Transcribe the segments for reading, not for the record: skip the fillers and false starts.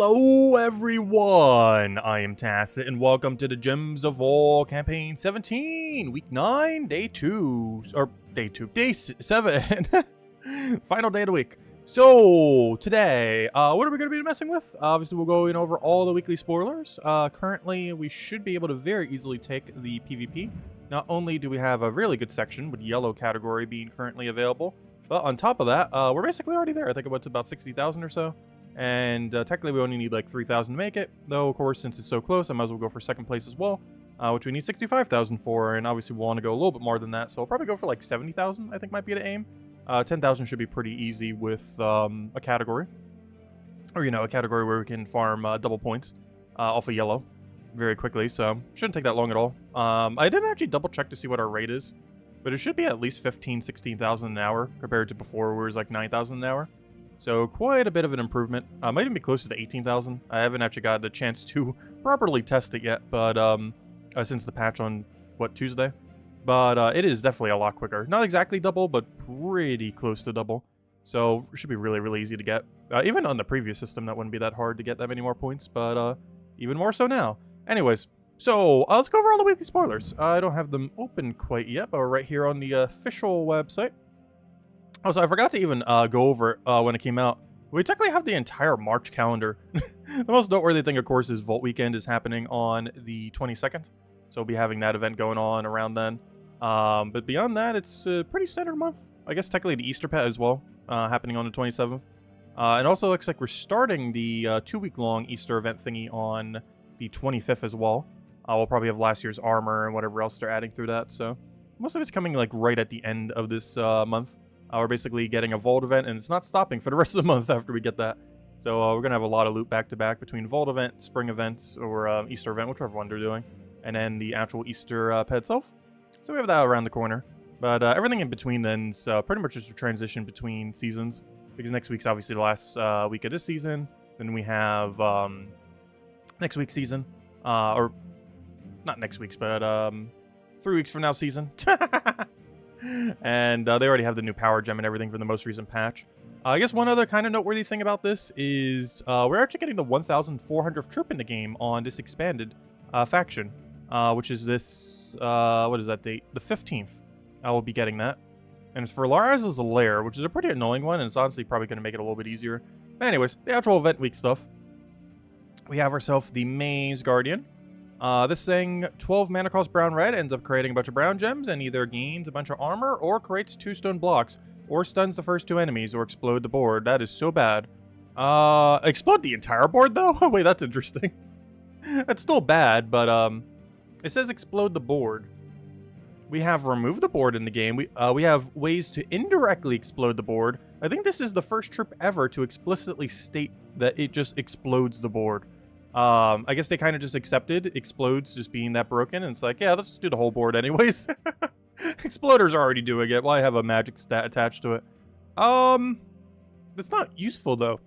Hello everyone, I am Tacit and welcome to the Gems of War Campaign 17, Week 9, Day 7, final day of the week. So, today, what are we going to be messing with? Obviously, we're going over all the weekly spoilers. Currently, we should be able to very easily take the PvP. Not only do we have a really good section with yellow category being currently available, but on top of that, we're basically already there. I think it's about 60,000 or so. And technically we only need like 3,000 to make it, though of course since it's so close I might as well go for second place as well, which we need 65,000 for, and obviously we'll want to go a little bit more than that, so I'll probably go for like 70,000 I think might be the aim. 10,000 should be pretty easy with a category, or a category where we can farm double points off of yellow very quickly, so shouldn't take that long at all. I didn't actually double check to see what our rate is, but it should be at least 16,000 an hour compared to before where it was like 9,000 an hour. So quite a bit of an improvement. Might even be closer to 18,000. I haven't actually got the chance to properly test it yet, but since the patch on, Tuesday? But it is definitely a lot quicker. Not exactly double, but pretty close to double. So it should be really, really easy to get. Even on the previous system, that wouldn't be that hard to get that many more points, but even more so now. Anyways, so let's go over all the weekly spoilers. I don't have them open quite yet, but we're right here on the official website. Also, I forgot to even go over it when it came out. We technically have the entire March calendar. The most noteworthy thing, of course, is Vault Weekend is happening on the 22nd. So we'll be having that event going on around then. But beyond that, it's a pretty standard month. I guess technically the Easter Pet as well, happening on the 27th. And also looks like we're starting the 2-week-long Easter event thingy on the 25th as well. We'll probably have last year's armor and whatever else they're adding through that. So most of it's coming like right at the end of this month. We're basically getting a Vault event, and it's not stopping for the rest of the month after we get that. So we're going to have a lot of loot back-to-back between Vault event, Spring events, or Easter event, whichever one they're doing, and then the actual Easter pet itself. So we have that around the corner. But everything in between then's pretty much just a transition between seasons, because next week's obviously the last week of this season. Then we have next week's season, or not next week's, but 3 weeks from now season. And they already have the new power gem and everything from the most recent patch. I guess one other kind of noteworthy thing about this is we're actually getting the 1,400th troop in the game on this expanded faction, which is this, what is that date? The 15th. I will be getting that. And it's for Lara's Lair, which is a pretty annoying one, and it's honestly probably going to make it a little bit easier. But anyways, the actual event week stuff. We have ourselves the Maze Guardian. This thing, 12 mana cost brown red, ends up creating a bunch of brown gems and either gains a bunch of armor or creates 2 stone blocks or stuns the first 2 enemies or explode the board. That is so bad. Explode the entire board though? Wait, that's interesting. That's still bad, but it says explode the board. We have remove the board in the game. We have ways to indirectly explode the board. I think this is the first troop ever to explicitly state that it just explodes the board. I guess they kind of just accepted explodes just being that broken, and it's like, yeah, let's just do the whole board anyways. Exploders are already doing it. Why have a magic stat attached to it? It's not useful though,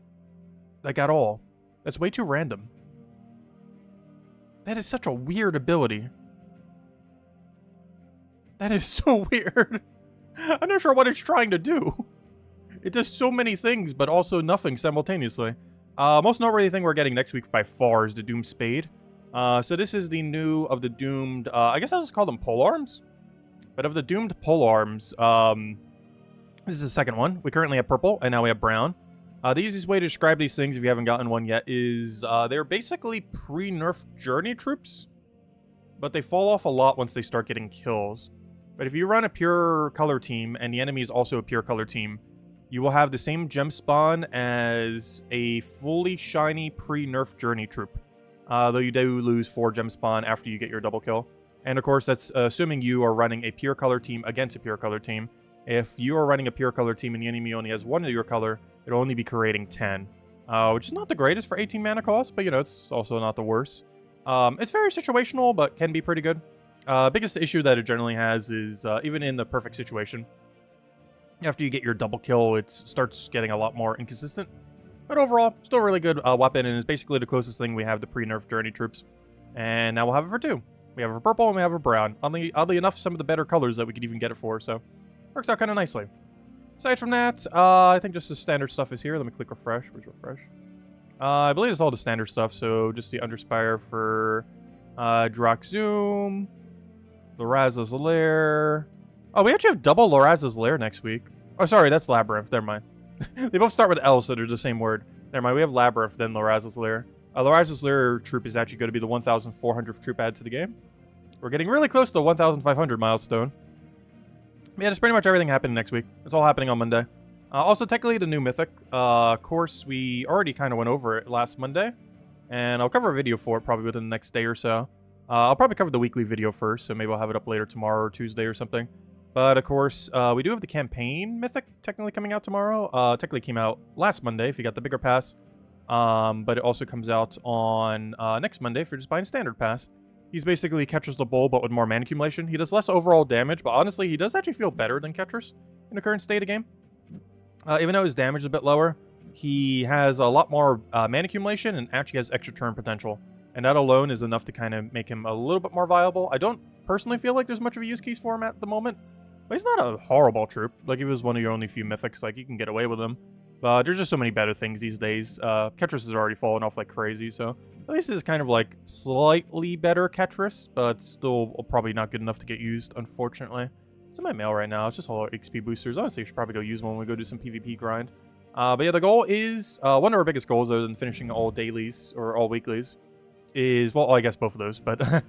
like at all. That's way too random. That is such a weird ability. That is so weird. I'm not sure what it's trying to do. It does so many things, but also nothing simultaneously. Most noteworthy thing we're getting next week by far is the Doomed Spade. So this is the new of the Doomed, I guess I'll just call them polearms. But of the Doomed polearms, this is the second one. We currently have purple, and now we have brown. The easiest way to describe these things, if you haven't gotten one yet, is they're basically pre-nerfed journey troops. But they fall off a lot once they start getting kills. But if you run a pure color team, and the enemy is also a pure color team, you will have the same gem spawn as a fully shiny pre-nerf journey troop. Though you do lose 4 gem spawn after you get your double kill. And of course, that's assuming you are running a pure color team against a pure color team. If you are running a pure color team and the enemy only has 1 of your color, it'll only be creating 10. Which is not the greatest for 18 mana cost, but it's also not the worst. It's very situational, but can be pretty good. Biggest issue that it generally has is, even in the perfect situation, after you get your double kill, it starts getting a lot more inconsistent. But overall, still a really good weapon, and is basically the closest thing we have to pre-nerf journey troops. And now we'll have it for 2. We have a purple and we have a brown. Oddly enough, some of the better colors that we could even get it for, so works out kind of nicely. Aside from that, I think just the standard stuff is here. Let me click refresh. Where's refresh? I believe it's all the standard stuff, so just the Underspire for Droxzoom, Loraz's Lair. Oh, we actually have double Loraz's Lair next week. Oh, sorry, that's Labyrinth. Never mind. They both start with L, so they're the same word. Never mind, we have Labyrinth, then Loraz's Lair. Loraz's Lair troop is actually going to be the 1,400th troop added to the game. We're getting really close to the 1,500 milestone. Yeah, that's pretty much everything happening next week. It's all happening on Monday. Also, technically, the new Mythic course, we already kind of went over it last Monday. And I'll cover a video for it probably within the next day or so. I'll probably cover the weekly video first, so maybe I'll have it up later tomorrow or Tuesday or something. But, of course, we do have the campaign Mythic technically coming out tomorrow. Technically came out last Monday if you got the bigger pass. But it also comes out on next Monday if you're just buying standard pass. He's basically Ketris the Bull, but with more mana accumulation. He does less overall damage, but honestly, he does actually feel better than Ketris in the current state of game. Even though his damage is a bit lower, he has a lot more mana accumulation and actually has extra turn potential. And that alone is enough to kind of make him a little bit more viable. I don't personally feel like there's much of a use case for him at the moment. But he's not a horrible troop. Like, if he was one of your only few mythics, like, you can get away with him. But there's just so many better things these days. Ketris has already fallen off like crazy, so at least it's kind of like slightly better Ketris, but still probably not good enough to get used, unfortunately. It's in my mail right now. It's just all XP boosters. Honestly, I should probably go use one when we go do some PvP grind. But yeah, the goal is, one of our biggest goals, other than finishing all dailies, or all weeklies, is, well, I guess both of those, but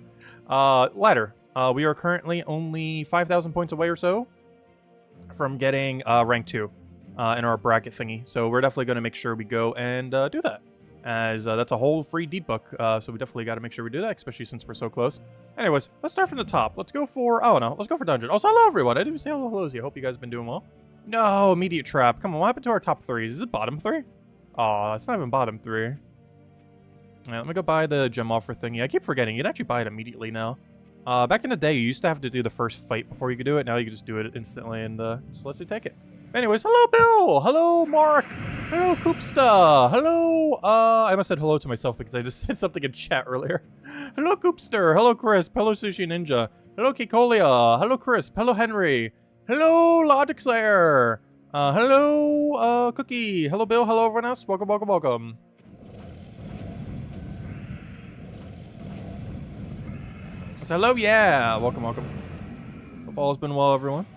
ladder. We are currently only 5,000 points away or so from getting rank 2 in our bracket thingy. So we're definitely going to make sure we go and do that, as that's a whole free deed book. So we definitely got to make sure we do that, especially since we're so close. Anyways, let's start from the top. Let's go for, oh no, let's go for dungeon. Also, hello everyone. I didn't say hello to you. I hope you guys have been doing well. No, immediate trap. Come on, what happened to our top 3s? Is it bottom 3? Aw, it's not even bottom 3. Alright, let me go buy the gem offer thingy. I keep forgetting. You can actually buy it immediately now. Back in the day, you used to have to do the first fight before you could do it. Now you can just do it instantly and just lets you take it. Anyways, hello, Bill! Hello, Mark! Hello, Koopsta! Hello, I must have said hello to myself because I just said something in chat earlier. Hello, Koopster! Hello, Chris! Hello, Sushi Ninja! Hello, Kikolia! Hello, Chris! Hello, Henry! Hello, Logic Slayer! Hello, Cookie! Hello, Bill! Hello, everyone else! Welcome, welcome, welcome! Hello, yeah! Welcome, welcome. Hope all has been well, everyone.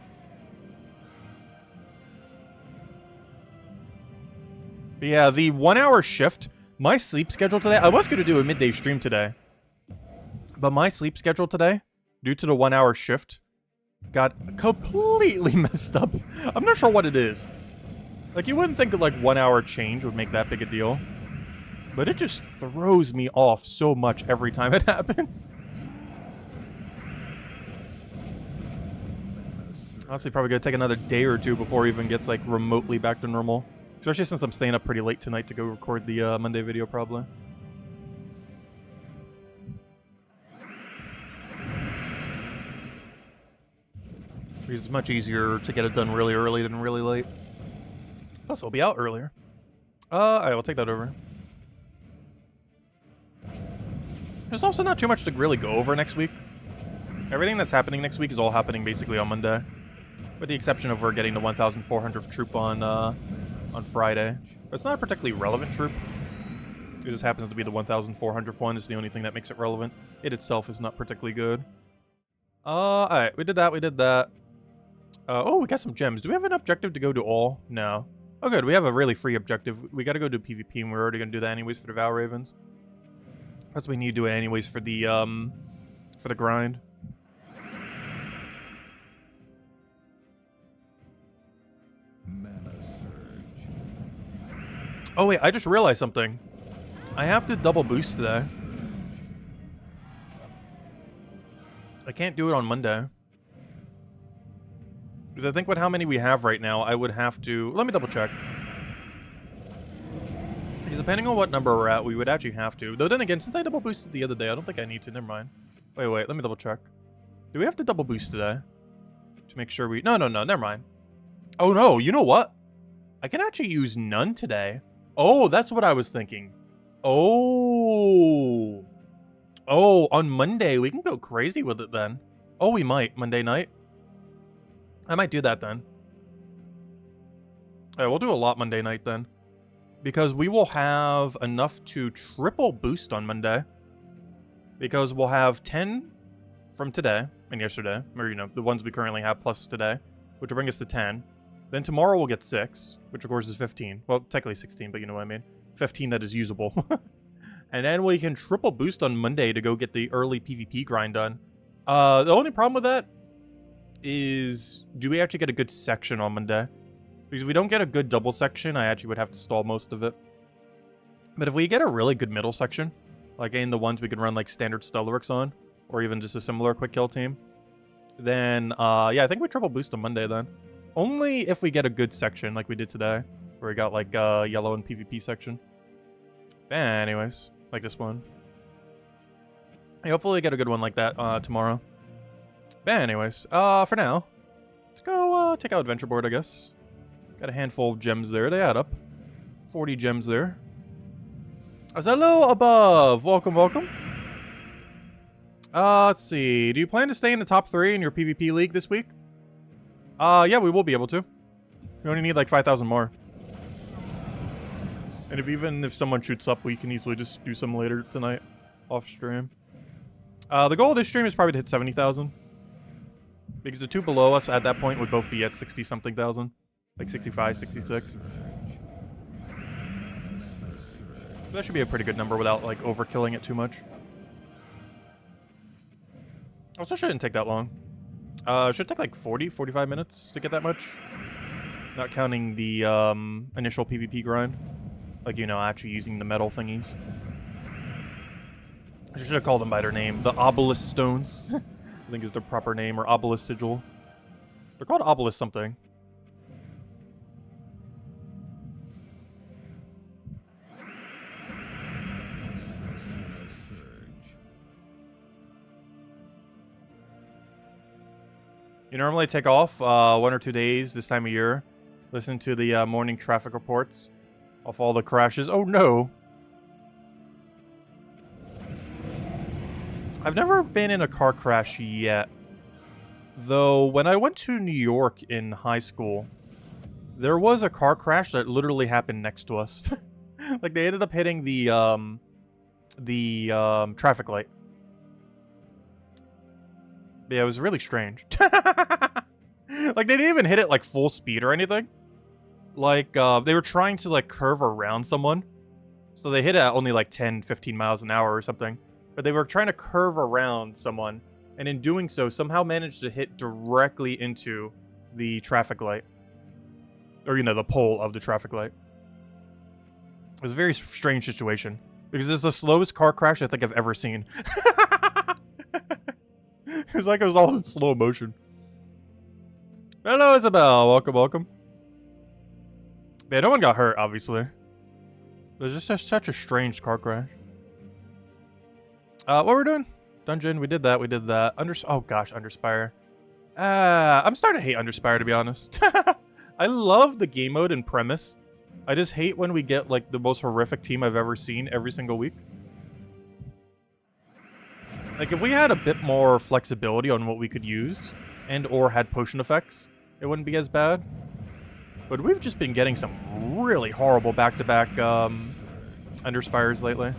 But yeah, the 1 hour shift, my sleep schedule today, I was going to do a midday stream today, but my sleep schedule today, due to the 1 hour shift, got completely messed up. I'm not sure what it is. Like, you wouldn't think that like 1 hour change would make that big a deal, but it just throws me off so much every time it happens. Honestly, probably gonna take another day or two before it even gets like remotely back to normal. Especially since I'm staying up pretty late tonight to go record the Monday video, probably. Because it's much easier to get it done really early than really late. Plus, I'll be out earlier. Alright, we'll take that over. There's also not too much to really go over next week. Everything that's happening next week is all happening basically on Monday. With the exception of we're getting the 1,400th troop on Friday. But it's not a particularly relevant troop. It just happens to be the 1,400th one. It's the only thing that makes it relevant. It itself is not particularly good. Alright, we did that, we did that. Oh, we got some gems. Do we have an objective to go to all? No. Oh good, we have a really free objective. We gotta go do PvP, and we're already gonna do that anyways for the Vow Ravens. That's what we need to do it anyways for the grind. Oh wait, I just realized something. I have to double boost today. I can't do it on Monday. Because I think with how many we have right now, I would have to... Let me double check. Because depending on what number we're at, we would actually have to. Though then again, since I double boosted the other day, I don't think I need to. Never mind. Wait, let me double check. Do we have to double boost today? To make sure we... No, never mind. Oh no, you know what? I can actually use none today. Oh, that's what I was thinking. Oh. Oh, on Monday, we can go crazy with it then. Oh, we might. Monday night. I might do that then. Alright, we'll do a lot Monday night then. because we will have enough to triple boost on Monday. Because we'll have 10 from today and yesterday, or, you know, the ones we currently have plus today, which will bring us to 10. Then tomorrow we'll get 6, which of course is 15. Well, technically 16, but you know what I mean. 15 that is usable. And then we can triple boost on Monday to go get the early PvP grind done. The only problem with that is, do we actually get a good section on Monday? Because if we don't get a good double section, I actually would have to stall most of it. But if we get a really good middle section, like in the ones we could run like standard Stellaryx on, or even just a similar quick kill team, then yeah, I think we triple boost on Monday then. Only if we get a good section like we did today, where we got like yellow and PvP section. Anyways, like this one. Hey, hopefully we get a good one like that tomorrow. Anyways, for now, let's go take out Adventure Board, I guess. Got a handful of gems there. They add up. 40 gems there. Hello above. Welcome, welcome. Let's see. Do you plan to stay in the top 3 in your PvP league this week? Yeah, we will be able to. We only need like 5,000 more. And even if someone shoots up, we can easily just do some later tonight off stream. The goal of this stream is probably to hit 70,000. Because the two below us at that point would both be at 60-something thousand. Like 65, 66. That should be a pretty good number without, like, overkilling it too much. Also shouldn't take that long. Should take like 40, 45 minutes to get that much. Not counting the initial PvP grind. Like, you know, actually using the metal thingies. I should have called them by their name. The Obelisk Stones, I think is their proper name, or Obelisk Sigil. They're called Obelisk something. You normally take off 1 or 2 days this time of year. Listen to the morning traffic reports of all the crashes. Oh no! I've never been in a car crash yet. Though, when I went to New York in high school, there was a car crash that literally happened next to us. Like, they ended up hitting the traffic light. Yeah, it was really strange. Like, they didn't even hit it, like, full speed or anything. Like, they were trying to, like, curve around someone. So they hit it at only, like, 10, 15 miles an hour or something. But they were trying to curve around someone. And in doing so, somehow managed to hit directly into the traffic light. Or, you know, the pole of the traffic light. It was a very strange situation. Because it's the slowest car crash I think I've ever seen. It's like it was all in slow motion. Hello, Isabel. Welcome, welcome. Yeah, no one got hurt, obviously. It was just such a strange car crash. What we're doing? Dungeon, we did that, we did that. Oh gosh, Underspire. I'm starting to hate Underspire, to be honest. I love the game mode and premise. I just hate when we get, like, the most horrific team I've ever seen every single week. Like, if we had a bit more flexibility on what we could use, and or had potion effects, it wouldn't be as bad. But we've just been getting some really horrible back-to-back Underspires lately.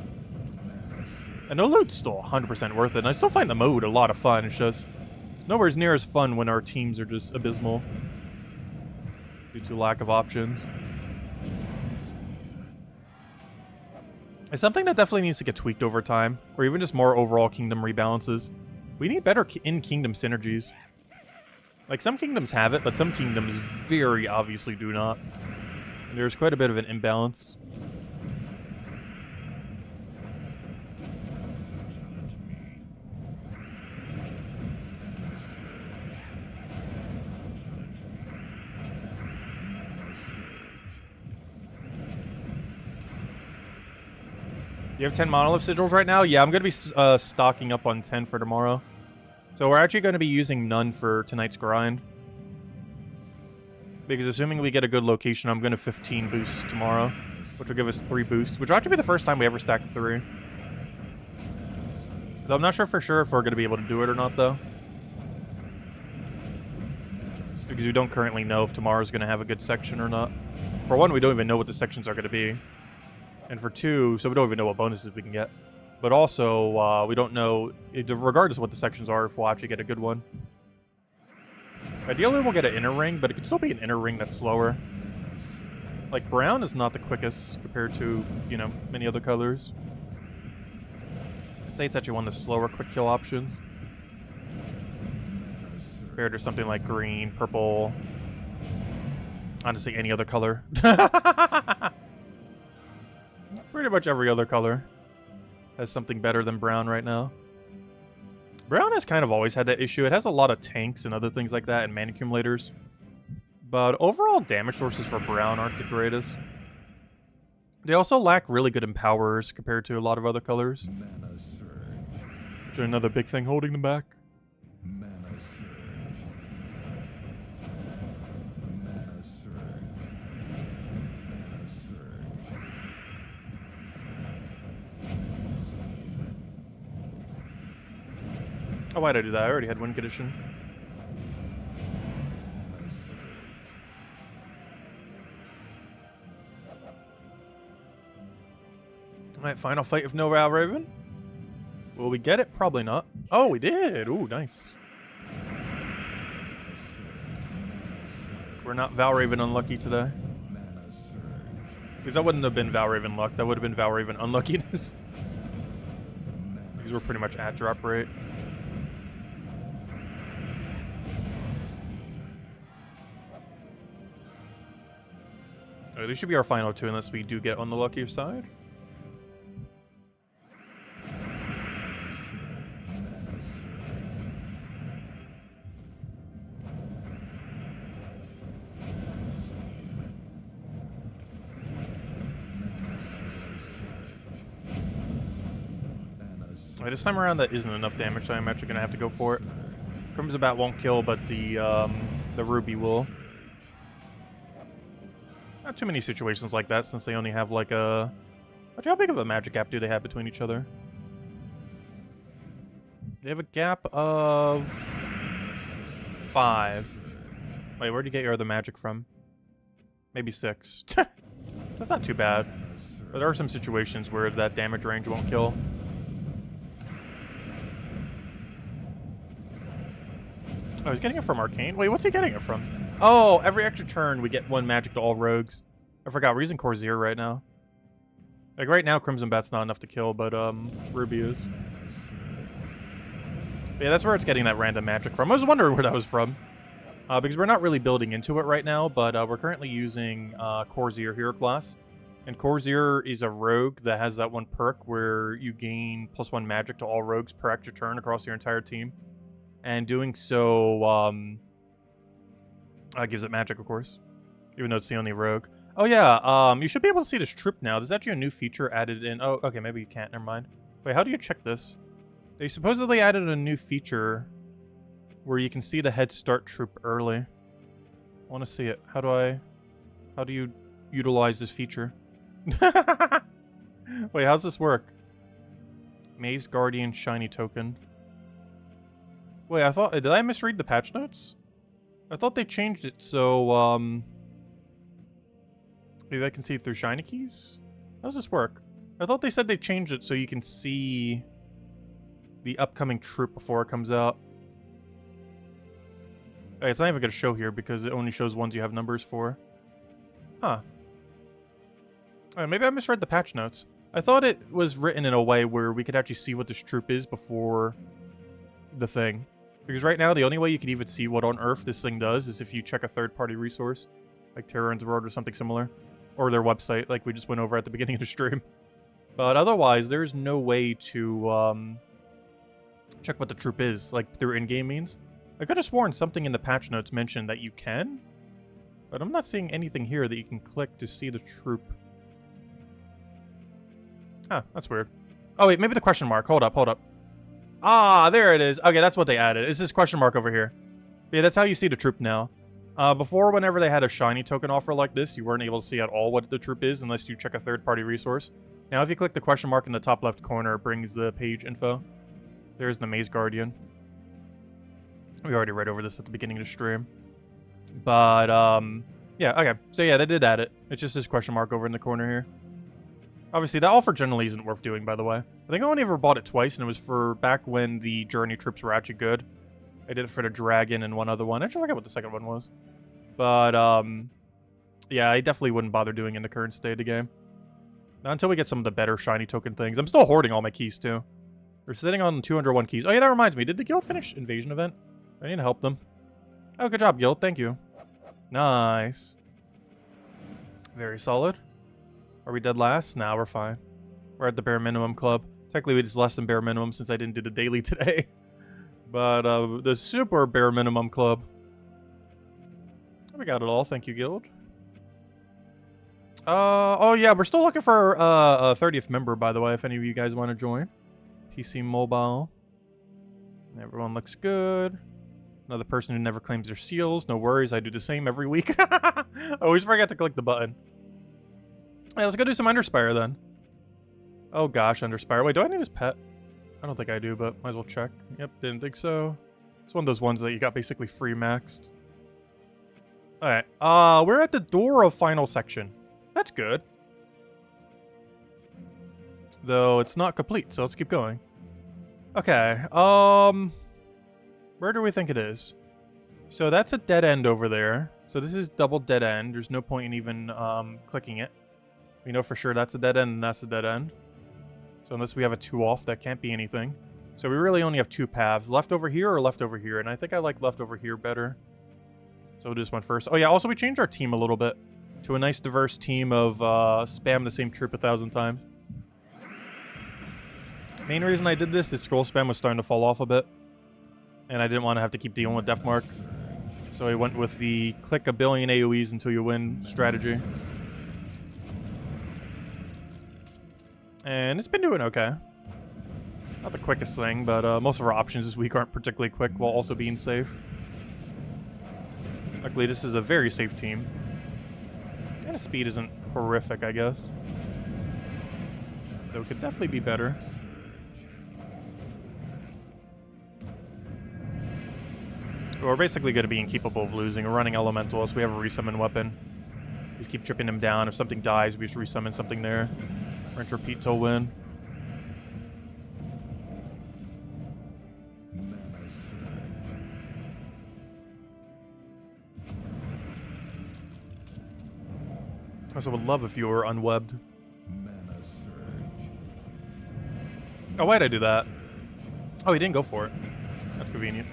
And the loot's still 100% worth it, and I still find the mode a lot of fun. It's just, it's nowhere near as fun when our teams are just abysmal. Due to lack of options. It's something that definitely needs to get tweaked over time, or even just more overall kingdom rebalances. We need better in-kingdom synergies. Like, some kingdoms have it, but some kingdoms very obviously do not. And there's quite a bit of an imbalance. You have 10 monolith sigils right now? Yeah, I'm going to be stocking up on 10 for tomorrow. So we're actually going to be using none for tonight's grind. Because assuming we get a good location, I'm going to 15 boosts tomorrow. Which will give us 3 boosts. Which will actually be the first time we ever stack 3. Though I'm not sure for sure if we're going to be able to do it or not, though. Because we don't currently know if tomorrow's going to have a good section or not. For one, we don't even know what the sections are going to be. And for two, so we don't even know what bonuses we can get. But also, we don't know, regardless of what the sections are, if we'll actually get a good one. Ideally, we'll get an inner ring, but it could still be an inner ring that's slower. Like, brown is not the quickest compared to, you know, many other colors. I'd say it's actually one of the slower quick kill options. Compared to something like green, purple, honestly, any other color. Pretty much every other color has something better than brown right now. Brown has kind of always had that issue. It has a lot of tanks and other things like that and mana accumulators. But overall damage sources for brown aren't the greatest. They also lack really good empowers compared to a lot of other colors. Which are another big thing holding them back. Oh, why'd I do that? I already had win condition. Alright, final fight of no Valraven. Will we get it? Probably not. Oh, we did! Ooh, nice. We're not Valraven unlucky today. Because that wouldn't have been Valraven luck. That would have been Valraven unluckiness. Because we're pretty much at drop rate. This should be our final two unless we do get on the luckier side. This time around that isn't enough damage, so I'm actually going to have to go for it. Crimson Bat won't kill, but the Ruby will. Not too many situations like that, since they only have like a... Actually, how big of a magic gap do they have between each other? They have a gap of 5. Wait, where'd you get your other magic from? Maybe 6. That's not too bad. But there are some situations where that damage range won't kill. Oh, he's getting it from Arcane? Wait, what's he getting it from? Oh, every extra turn we get 1 magic to all rogues. I forgot, we're using Corsair right now. Like, right now, Crimson Bat's not enough to kill, but, Ruby is. Yeah, that's where it's getting that random magic from. I was wondering where that was from. Because we're not really building into it right now, but, we're currently using, Corsair hero class. And Corsair is a rogue that has that one perk where you gain +1 magic to all rogues per extra turn across your entire team. And doing so, gives it magic, of course. Even though it's the only rogue. Oh, yeah, you should be able to see this troop now. There's actually a new feature added in... Oh, okay, maybe you can't. Never mind. Wait, how do you check this? They supposedly added a new feature where you can see the head start troop early. I want to see it. How do you utilize this feature? Wait, how's this work? Maze Guardian Shiny Token. Wait, I thought... Did I misread the patch notes? I thought they changed it so, maybe I can see it through shiny keys? How does this work? I thought they said they changed it so you can see the upcoming troop before it comes out. Hey, it's not even going to show here because it only shows ones you have numbers for. Huh. Alright, maybe I misread the patch notes. I thought it was written in a way where we could actually see what this troop is before the thing. Because right now, the only way you can even see what on earth this thing does is if you check a third-party resource, like Terran's World or something similar, or their website, like we just went over at the beginning of the stream. But otherwise, there's no way to check what the troop is, like through in-game means. I could have sworn something in the patch notes mentioned that you can, but I'm not seeing anything here that you can click to see the troop. Huh, that's weird. Oh wait, maybe the question mark. Hold up, hold up. Ah, there it is. Okay, that's what they added. It's this question mark over here. Yeah, that's how you see the troop now. Before, whenever they had a shiny token offer like this, you weren't able to see at all what the troop is unless you check a third-party resource. Now, if you click the question mark in the top left corner, it brings the page info. There's the Maze Guardian. We already read over this at the beginning of the stream. But, Yeah, okay. So yeah, they did add it. It's just this question mark over in the corner here. Obviously, that offer generally isn't worth doing, by the way. I think I only ever bought it twice, and it was for back when the journey trips were actually good. I did it for the dragon and one other one. Actually, I forget what the second one was. But, yeah, I definitely wouldn't bother doing in the current state of the game. Not until we get some of the better shiny token things. I'm still hoarding all my keys, too. We're sitting on 201 keys. Oh, yeah, that reminds me. Did the guild finish Invasion event? I need to help them. Oh, good job, guild. Thank you. Nice. Very solid. Are we dead last? Nah, we're fine. We're at the bare minimum club. Technically, it's less than bare minimum since I didn't do the daily today. But, the super bare minimum club. We got it all. Thank you, guild. Oh yeah, we're still looking for a 30th member, by the way, if any of you guys want to join. PC Mobile. Everyone looks good. Another person who never claims their seals. No worries, I do the same every week. I always forget to click the button. Yeah, let's go do some Underspire then. Oh gosh, Underspire. Wait, do I need his pet? I don't think I do, but might as well check. Yep, didn't think so. It's one of those ones that you got basically free maxed. Alright, we're at the door of final section. That's good. Though it's not complete, so let's keep going. Okay, where do we think it is? So that's a dead end over there. So this is double dead end. There's no point in even clicking it. We know for sure that's a dead end and that's a dead end. So unless we have a 2 off, that can't be anything. So we really only have 2 paths. Left over here or left over here? And I think I like left over here better. So we'll do this one first. Oh yeah, also we changed our team a little bit. To a nice diverse team of spam the same troop 1,000 times. Main reason I did this is scroll spam was starting to fall off a bit. And I didn't want to have to keep dealing with Deathmark. So I went with the click a billion AoEs until you win strategy. And it's been doing okay. Not the quickest thing, but most of our options this week aren't particularly quick while also being safe. Luckily, this is a very safe team. And the speed isn't horrific, I guess. Though it could definitely be better. We're basically going to be incapable of losing. We're running Elemental, so we have a resummon weapon. We just keep chipping him down. If something dies, we just resummon something there. Rinse, repeat till win. I also would love if you were unwebbed. Oh, why'd I do that? Oh, he didn't go for it. That's convenient.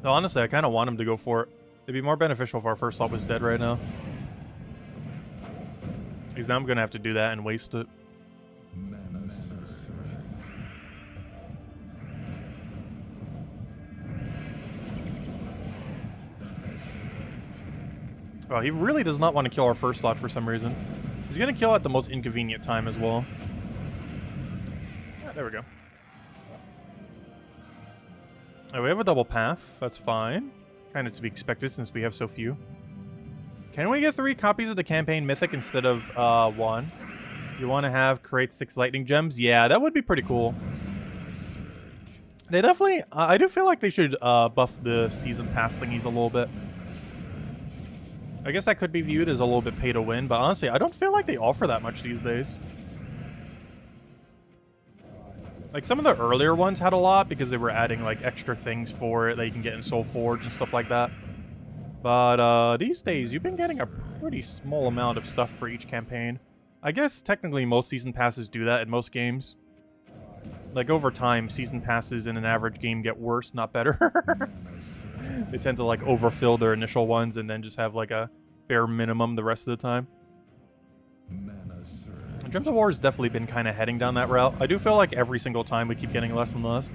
No, honestly, I kind of want him to go for it. It'd be more beneficial if our first slot was dead right now. Because now I'm going to have to do that and waste it. Oh, he really does not want to kill our first slot for some reason. He's going to kill at the most inconvenient time as well. Yeah, there we go. Oh, we have a double path. That's fine. Kind of to be expected since we have so few. Can we get 3 copies of the campaign mythic instead of 1? You want to have create 6 lightning gems? Yeah, that would be pretty cool. They definitely... I do feel like they should buff the season pass thingies a little bit. I guess that could be viewed as a little bit pay to win, but honestly, I don't feel like they offer that much these days. Like, some of the earlier ones had a lot because they were adding, like, extra things for it that you can get in Soul Forge and stuff like that. But, these days, you've been getting a pretty small amount of stuff for each campaign. I guess, technically, most season passes do that in most games. Like, over time, season passes in an average game get worse, not better. They tend to, like, overfill their initial ones and then just have, like, a bare minimum the rest of the time. Gems of War has definitely been kind of heading down that route. I do feel like every single time we keep getting less and less.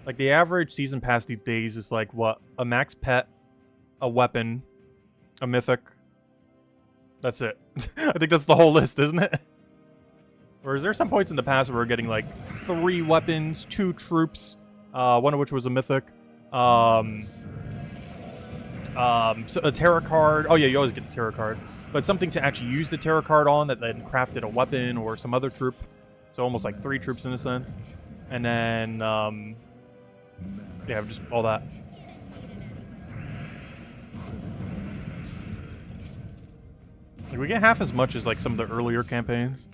Like, the average season pass these days is, like, what? A max pet, a weapon, a mythic. That's it. I think that's the whole list, isn't it? Or is there some points in the past where we're getting, like, 3 weapons, 2 troops, one of which was a mythic, so a tarot card. Oh, yeah, you always get the tarot card. But something to actually use the tarot card on that then crafted a weapon or some other troop. So almost like 3 troops in a sense. And then, yeah, just all that. We get half as much as like some of the earlier campaigns.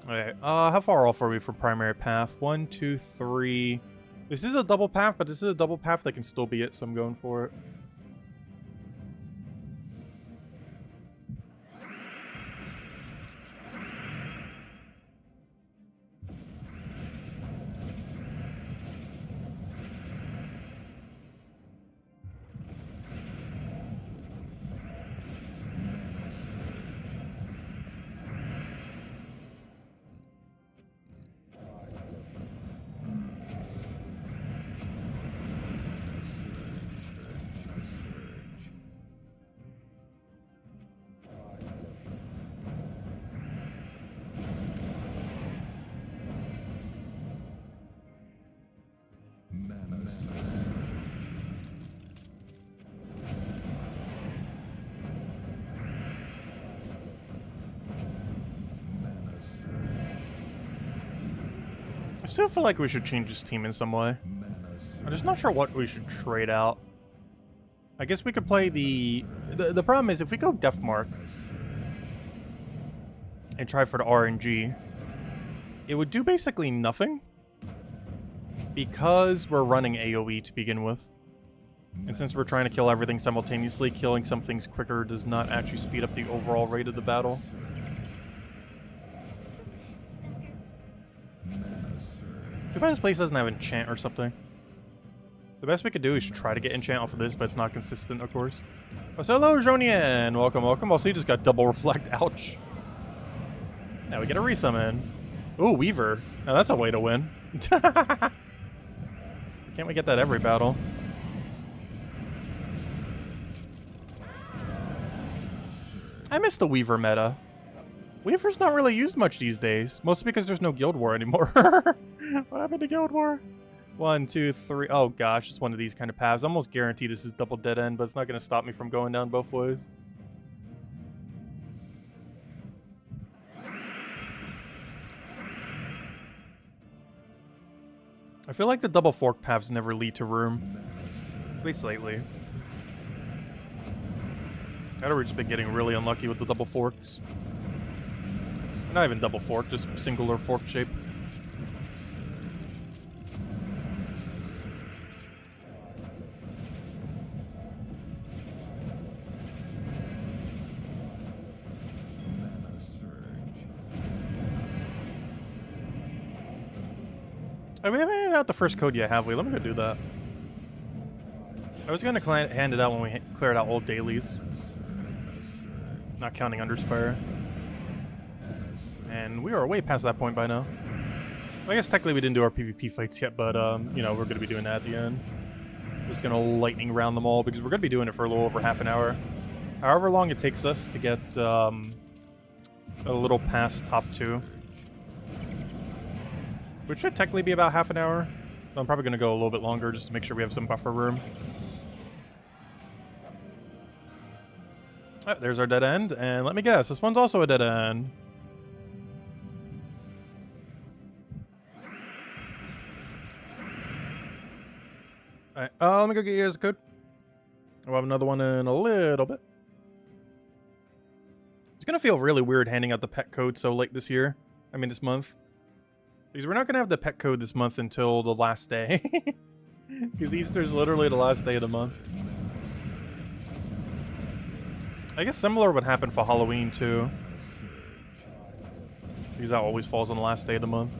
Okay, how far off are we from primary path? 1, 2, 3. This is a double path, but this is a double path that can still be it, so I'm going for it. I still feel like we should change this team in some way. I'm just not sure what we should trade out. I guess we could play the problem is if we go Death Mark and try for the RNG, it would do basically nothing because we're running AoE to begin with. And since we're trying to kill everything simultaneously, killing some things quicker does not actually speed up the overall rate of the battle. Too bad this place doesn't have enchant or something. The best we could do is try to get enchant off of this, but it's not consistent, of course. Oh, so hello, Jonian! Welcome, welcome. Also, you just got double reflect. Ouch. Now we get a resummon. Ooh, Weaver. Now that's a way to win. Can't we get that every battle? I miss the Weaver meta. Weaver's not really used much these days. Mostly because there's no Guild War anymore. What happened to Guild War? 1, 2, 3. Oh gosh, it's one of these kind of paths. I almost guarantee this is double dead end, but it's not going to stop me from going down both ways. I feel like the double fork paths never lead to room. At least lately. I've just been getting really unlucky with the double forks. Not even double fork, just singular fork shape. I mean, we haven't handed out the first code yet, have we? Let me go do that. I was going to hand it out when we cleared out old dailies. Not counting Underspire. And we are way past that point by now. Well, I guess technically we didn't do our PvP fights yet, but, you know, we're going to be doing that at the end. Just going to lightning round them all, because we're going to be doing it for a little over half an hour. However long it takes us to get a little past top 2. Which should technically be about half an hour. So I'm probably going to go a little bit longer just to make sure we have some buffer room. Oh, there's our dead end. And let me guess, this one's also a dead end. Alright, let me go get you guys a code. We'll have another one in a little bit. It's going to feel really weird handing out the pet code so late this year. I mean, this month. Because we're not going to have the pet code this month until the last day. Because Easter's literally the last day of the month. I guess similar would happen for Halloween, too. Because that always falls on the last day of the month.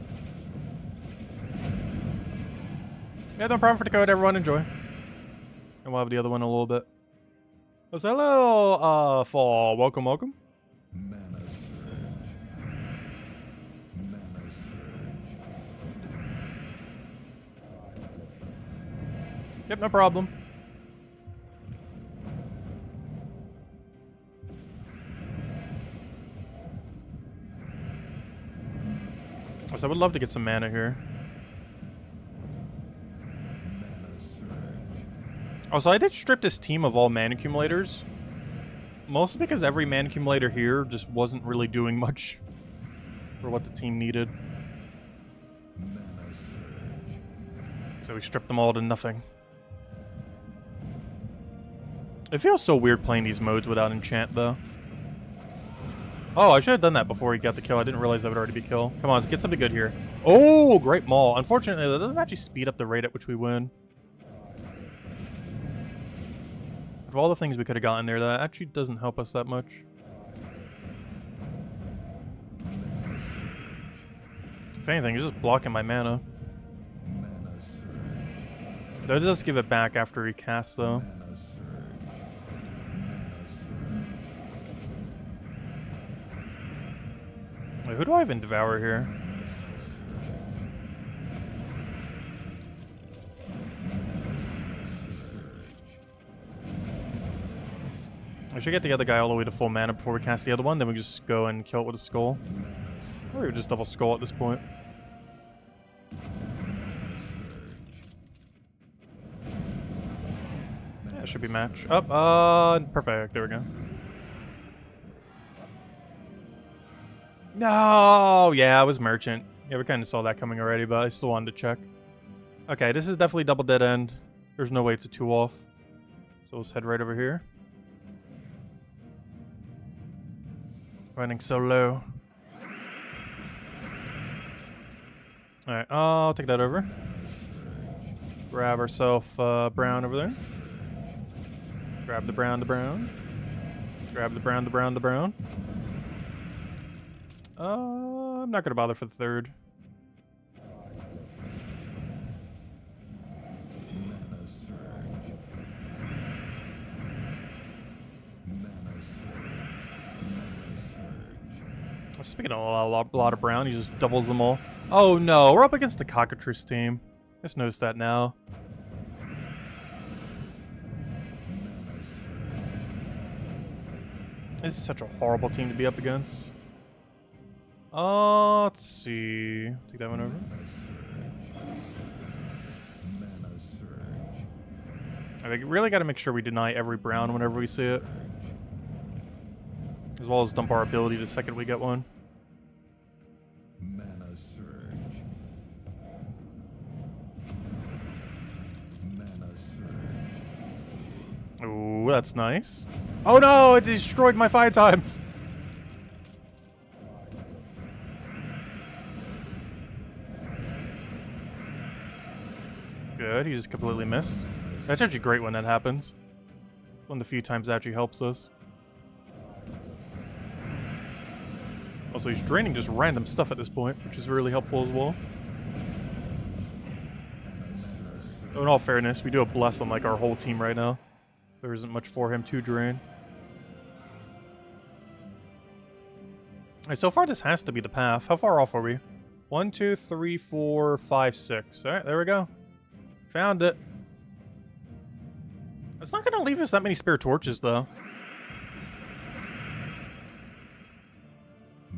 Yeah, no problem for the code, everyone. Enjoy. And we'll have the other one in a little bit. Oh, so hello, Fall. Welcome, welcome. Yep, no problem. So I would love to get some mana here. Also, I did strip this team of all mana accumulators. Mostly because every mana accumulator here just wasn't really doing much for what the team needed. So we stripped them all to nothing. It feels so weird playing these modes without enchant, though. Oh, I should have done that before he got the kill. I didn't realize that would already be kill. Come on, let's get something good here. Oh, great maul. Unfortunately, that doesn't actually speed up the rate at which we win. Of all the things we could have gotten there, that actually doesn't help us that much. If anything, it's just blocking my mana. That does give it back after he casts, though. Wait, who do I even devour here? I should get the other guy all the way to full mana before we cast the other one, then we just go and kill it with a skull. Or we would just double skull at this point. Yeah, it should be match. Up, perfect, there we go. No, yeah, it was merchant. Yeah, we kind of saw that coming already, but I still wanted to check. Okay, this is definitely double dead end. There's no way it's a 2-off. So let's head right over here. Running so low. Alright, I'll take that over. Grab ourselves brown over there. Grab the brown, Grab the brown. I'm not gonna bother for the third. Speaking of a lot of brown, he just doubles them all. Oh no, we're up against the Cockatrice team. Just noticed that now. This is such a horrible team to be up against. Let's see. Take that one over. I think really got to make sure we deny every brown whenever we see it. As well as dump our ability the second we get one. Mana surge. Ooh, that's nice. Oh no, it destroyed my 5 times. Good, he just completely missed. That's actually great when that happens. One of the few times that actually helps us. Also, he's draining just random stuff at this point, which is really helpful as well. So in all fairness, we do have Bless on like our whole team right now. There isn't much for him to drain. Alright, so far this has to be the path. How far off are we? 1, 2, 3, 4, 5, 6. Alright, there we go. Found it. It's not going to leave us that many spare torches, though.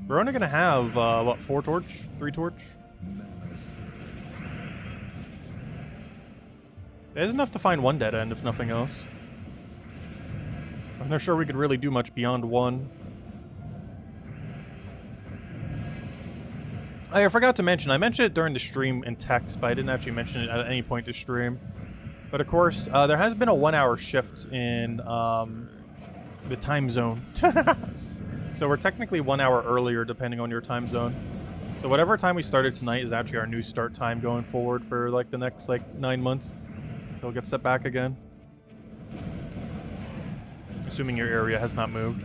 We're only going to have, what, 4 torch? 3 torch? There's enough to find 1 dead end, if nothing else. I'm not sure we could really do much beyond 1. I forgot to mention, I mentioned it during the stream in text, but I didn't actually mention it at any point this stream. But of course, there has been a 1-hour shift in the time zone. So we're technically 1 hour earlier, depending on your time zone. So whatever time we started tonight is actually our new start time going forward for like the next like 9 months. So we'll get set back again. Assuming your area has not moved.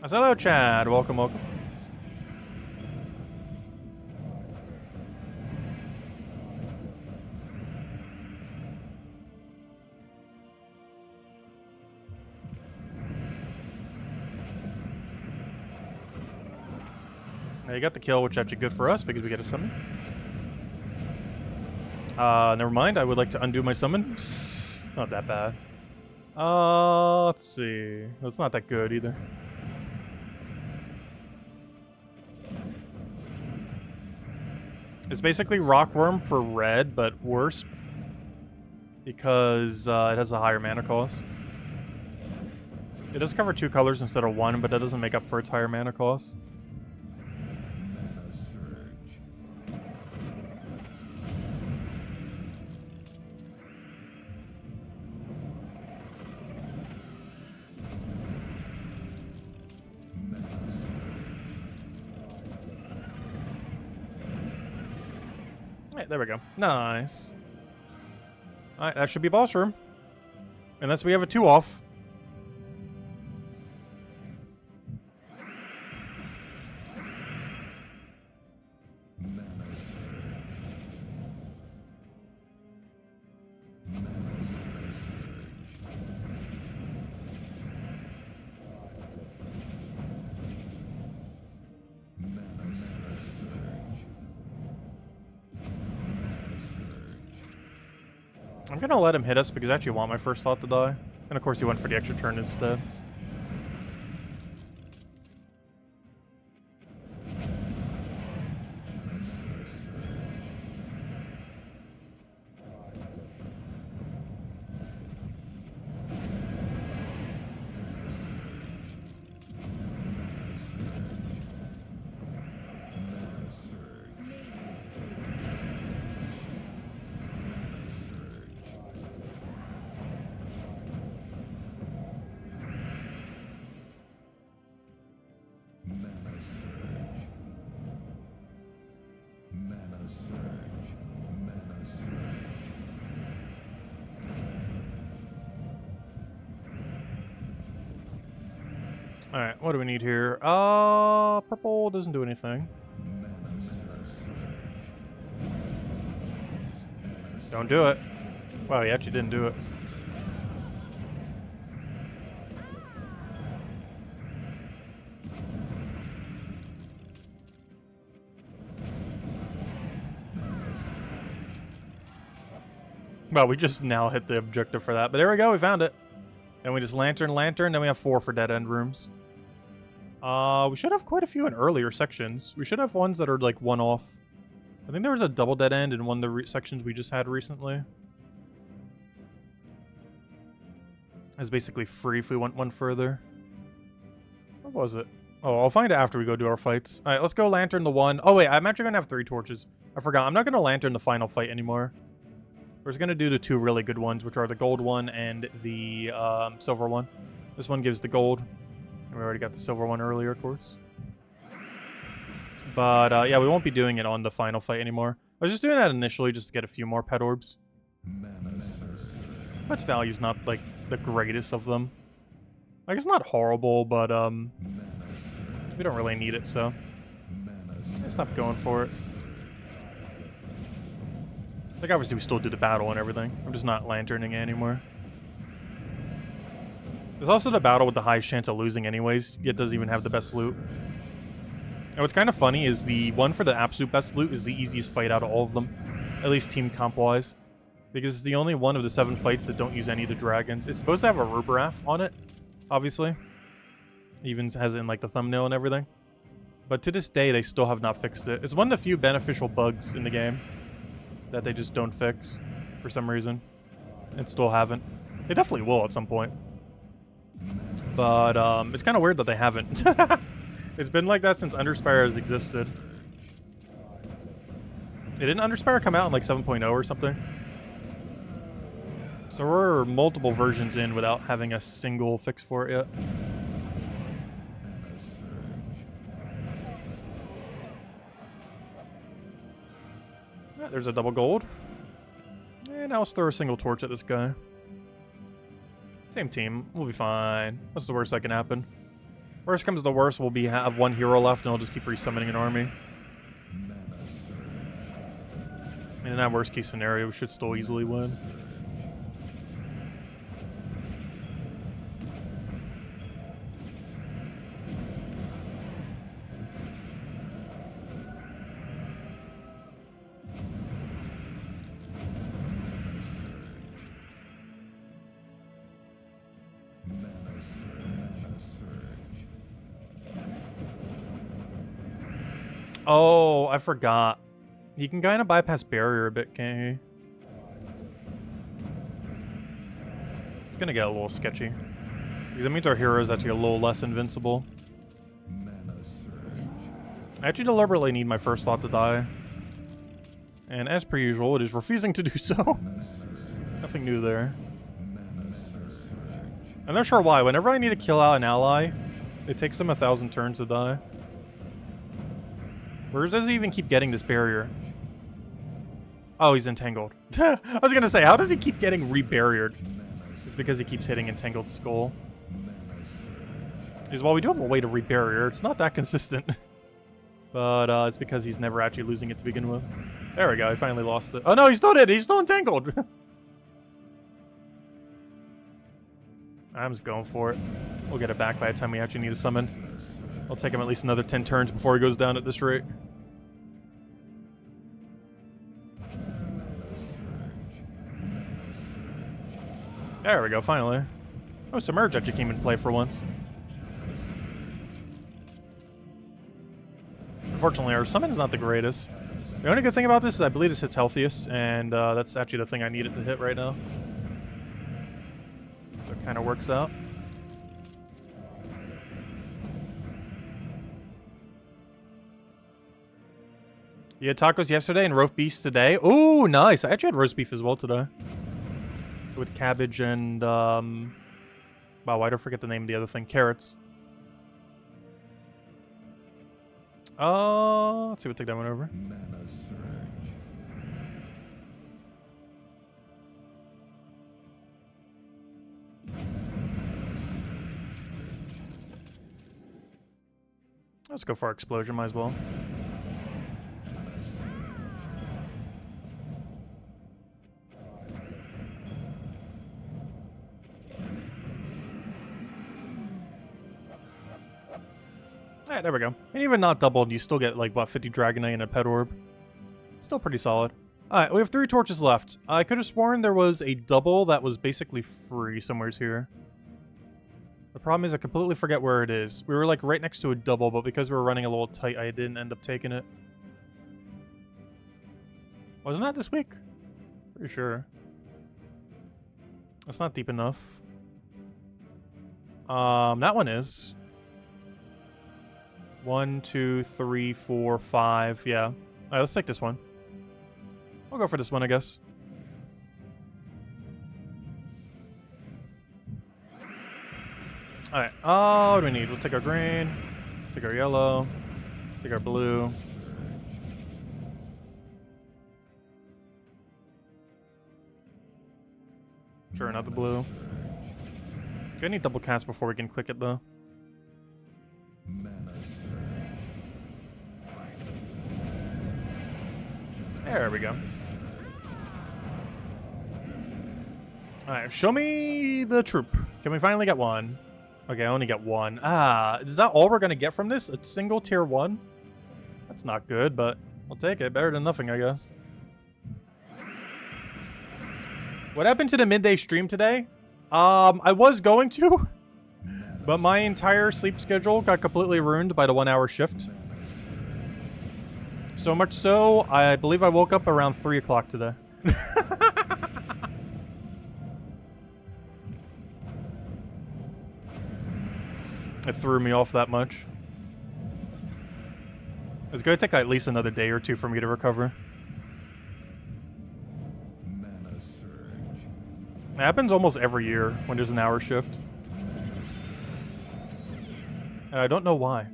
Hello, Chad. Welcome, welcome. Now you got the kill, which is actually good for us because we get a summon. Never mind. I would like to undo my summon. It's not that bad. Let's see. It's not that good either. It's basically Rockworm for red, but worse because it has a higher mana cost. It does cover 2 colors instead of 1, but that doesn't make up for its higher mana cost. Alright, there we go. Nice. Alright, that should be boss room. Unless we have a 2 off. I'm gonna let him hit us because I actually want my first slot to die. And of course he went for the extra turn instead. Alright, what do we need here? Purple doesn't do anything. Don't do it. Wow, he actually didn't do it. Well, we just now hit the objective for that. But there we go, we found it. And we just lantern, then we have 4 for dead end rooms. We should have quite a few in earlier sections. We should have ones that are like 1 off. I think there was a double dead end in one of the sections we just had recently. It's basically free if we went one further. What was it? Oh, I'll find it after we go do our fights. Alright, let's go lantern the 1. Oh wait, I'm actually gonna have 3 torches. I forgot, I'm not gonna lantern the final fight anymore. We're just gonna do the 2 really good ones, which are the gold one and the silver one. This one gives the gold. And we already got the silver one earlier, of course. But yeah, we won't be doing it on the final fight anymore. I was just doing that initially just to get a few more pet orbs. Much value's not like the greatest of them. Like, it's not horrible, but we don't really need it, so I stopped going for it. Like, obviously we still do the battle and everything. I'm just not lanterning it anymore. There's also the battle with the highest chance of losing anyways, yet doesn't even have the best loot. And what's kind of funny is the one for the absolute best loot is the easiest fight out of all of them. At least team comp-wise. Because it's the only one of the 7 fights that don't use any of the dragons. It's supposed to have a Rubraf on it, obviously. Even has it in like the thumbnail and everything. But to this day, they still have not fixed it. It's one of the few beneficial bugs in the game that they just don't fix for some reason. And still haven't. They definitely will at some point. But it's kind of weird that they haven't. It's been like that since Underspire has existed. Didn't Underspire come out in like 7.0 or something? So we're multiple versions in without having a single fix for it yet. Yeah, there's a double gold. And now let's throw a single torch at this guy. Same team. We'll be fine. What's the worst that can happen? Worst comes to worst, we'll have 1 hero left and we'll just keep resummoning an army. And in that worst case scenario, we should still easily win. Oh, I forgot. He can kind of bypass barrier a bit, can't he? It's gonna get a little sketchy. Because that means our hero is actually a little less invincible. I actually deliberately need my first slot to die. And as per usual, it is refusing to do so. Nothing new there. I'm not sure why. Whenever I need to kill out an ally, it takes him 1,000 turns to die. Where does he even keep getting this barrier? Oh, he's entangled. I was gonna say, how does he keep getting rebarriered? It's because he keeps hitting entangled skull. Because while we do have a way to rebarrier, it's not that consistent. But it's because he's never actually losing it to begin with. There we go, he finally lost it. Oh no, he still did! He's still entangled! I'm just going for it. We'll get it back by the time we actually need a summon. I'll take him at least another 10 turns before he goes down at this rate. There we go, finally. Oh, Submerge actually came into play for once. Unfortunately, our summon's not the greatest. The only good thing about this is I believe this hits healthiest, and that's actually the thing I need it to hit right now. So it kind of works out. You had tacos yesterday and roast beef today? Ooh, nice. I actually had roast beef as well today. With cabbage and, wow, I don't forget the name of the other thing. Carrots. Let's see what take that one over. Mana surge. Let's go for our explosion, might as well. Yeah, there we go. And even not doubled, you still get like, what, 50 Dragonite and a Pet Orb. Still pretty solid. Alright, we have 3 torches left. I could have sworn there was a double that was basically free somewheres here. The problem is I completely forget where it is. We were like right next to a double, but because we were running a little tight, I didn't end up taking it. Wasn't that this week? Pretty sure. That's not deep enough. That one is. 1, 2, 3, 4, 5. Yeah. Alright, let's take this one. We'll go for this one, I guess. Alright. What do we need? We'll take our green. Take our yellow. Take our blue. Sure, not the blue. I need double cast before we can click it, though. There we go. Alright, show me the troop. Can we finally get one? Okay, I only get one. Is that all we're gonna get from this? A single tier 1? That's not good, but I'll take it. Better than nothing, I guess. What happened to the midday stream today? I was going to, but my entire sleep schedule got completely ruined by the 1-hour shift. So much so, I believe I woke up around 3 o'clock today. It threw me off that much. It's going to take at least another day or 2 for me to recover. Mana surge. It happens almost every year when there's an hour shift. And I don't know why.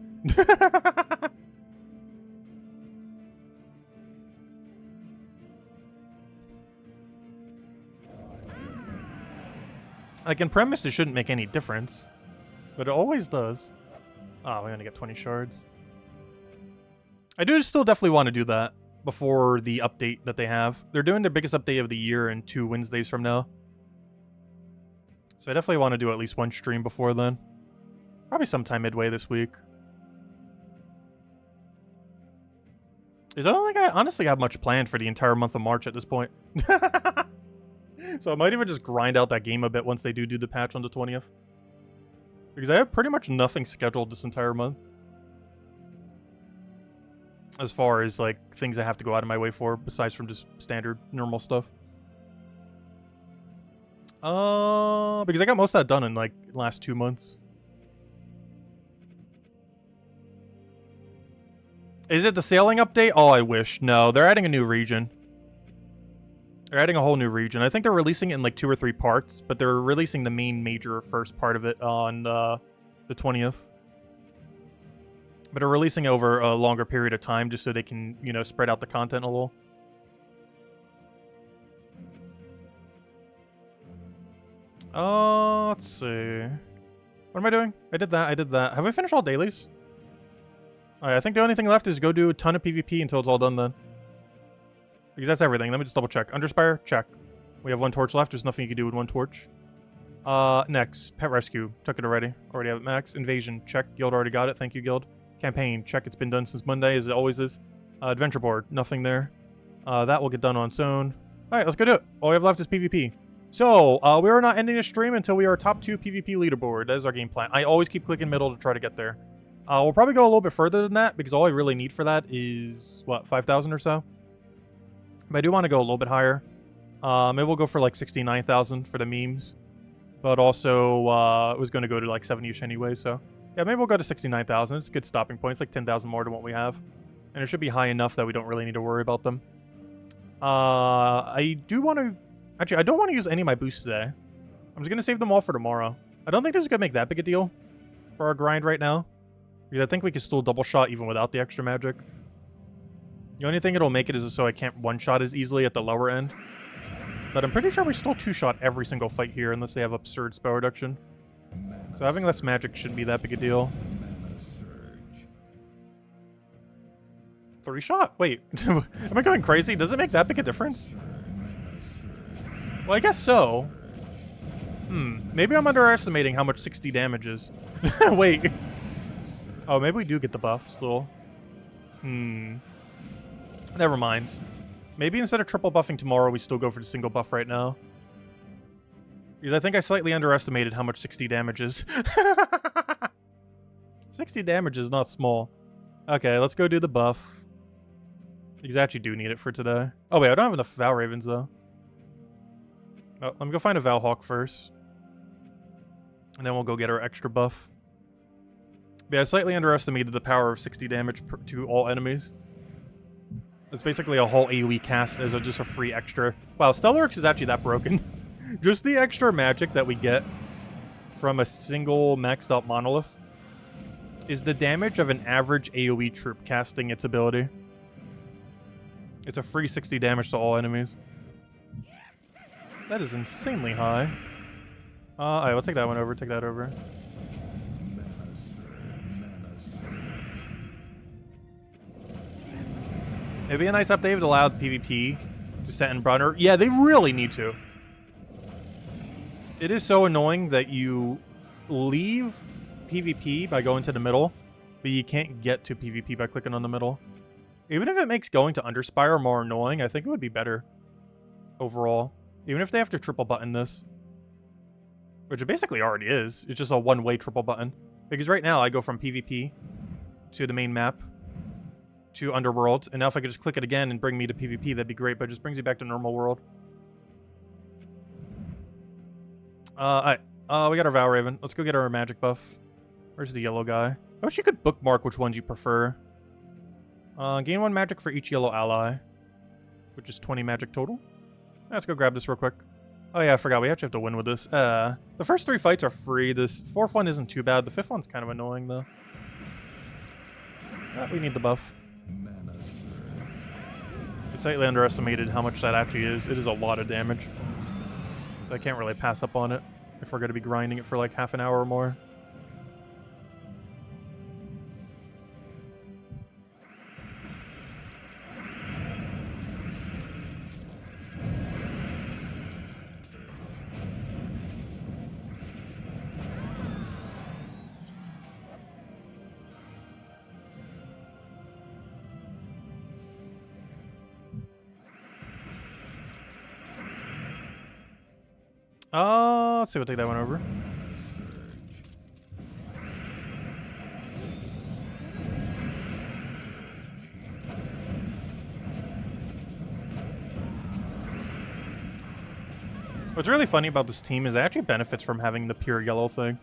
Like, in premise, it shouldn't make any difference. But it always does. Oh, we're gonna get 20 shards. I do still definitely want to do that before the update that they have. They're doing their biggest update of the year in 2 Wednesdays from now. So I definitely want to do at least 1 stream before then. Probably sometime midway this week. Because I don't think I honestly have much planned for the entire month of March at this point. So I might even just grind out that game a bit once they do the patch on the 20th. Because I have pretty much nothing scheduled this entire month. As far as, like, things I have to go out of my way for, besides from just standard, normal stuff. Because I got most of that done in, like, last 2 months. Is it the sailing update? Oh, I wish. No, they're adding a new region. They're adding a whole new region. I think they're releasing it in like 2 or 3 parts, but they're releasing the main major first part of it on the 20th. But they're releasing it over a longer period of time just so they can, you know, spread out the content a little. Let's see. What am I doing? I did that. I did that. Have I finished all dailies? Alright, I think the only thing left is go do a ton of PvP until it's all done then. Because that's everything. Let me just double check. Underspire? Check. We have 1 torch left. There's nothing you can do with 1 torch. Next. Pet Rescue. Took it already. Already have it max. Invasion. Check. Guild already got it. Thank you, Guild. Campaign. Check. It's been done since Monday, as it always is. Adventure Board. Nothing there. That will get done on its own. Alright, let's go do it. All we have left is PvP. So, we are not ending the stream until we are top 2 PvP leaderboard. That is our game plan. I always keep clicking middle to try to get there. We'll probably go a little bit further than that, because all I really need for that is, what, 5,000 or so? But I do want to go a little bit higher. Maybe we'll go for like 69,000 for the memes. But also, it was going to go to like 70-ish anyway, so... Yeah, maybe we'll go to 69,000. It's a good stopping point. It's like 10,000 more than what we have. And it should be high enough that we don't really need to worry about them. I do want to... Actually, I don't want to use any of my boosts today. I'm just going to save them all for tomorrow. I don't think this is going to make that big a deal for our grind right now. Because I think we can still double shot even without the extra magic. The only thing it'll make it is so I can't one-shot as easily at the lower end. But I'm pretty sure we still two-shot every single fight here unless they have absurd spell reduction. So having less magic shouldn't be that big a deal. 3-shot? Wait, am I going crazy? Does it make that big a difference? Well, I guess so. Maybe I'm underestimating how much 60 damage is. Wait. Oh, maybe we do get the buff still. Never mind. Maybe instead of triple buffing tomorrow, we still go for the single buff right now. Because I think I slightly underestimated how much 60 damage is. 60 damage is not small. Okay, let's go do the buff. Because I actually do need it for today. Oh wait, I don't have enough Val Ravens though. Oh, let me go find a Valhawk first. And then we'll go get our extra buff. But yeah, I slightly underestimated the power of 60 damage to all enemies. It's basically a whole AoE cast as just a free extra. Wow, Stellaryx is actually that broken. Just the extra magic that we get from a single maxed out monolith is the damage of an average AoE troop casting its ability. It's a free 60 damage to all enemies. That is insanely high. Alright, we'll take that one over, take that over. It'd be a nice update if it allowed PvP to set in Brunner. Yeah, they really need to. It is so annoying that you leave PvP by going to the middle, but you can't get to PvP by clicking on the middle. Even if it makes going to Underspire more annoying, I think it would be better overall. Even if they have to triple button this. Which it basically already is. It's just a one-way triple button. Because right now I go from PvP to the main map to Underworld. And now if I could just click it again and bring me to PvP, that'd be great. But it just brings you back to normal world. Alright. We got our Val Raven. Let's go get our magic buff. Where's the yellow guy? I wish you could bookmark which ones you prefer. Gain 1 magic for each yellow ally. Which is 20 magic total. Let's go grab this real quick. Oh yeah, I forgot. We actually have to win with this. The first 3 fights are free. This 4th one isn't too bad. The 5th one's kind of annoying, though. We need the buff. I slightly underestimated how much that actually is. It is a lot of damage. So I can't really pass up on it if we're going to be grinding it for like half an hour or more. Let's see, we'll take that one over. What's really funny about this team is it actually benefits from having the pure yellow thing.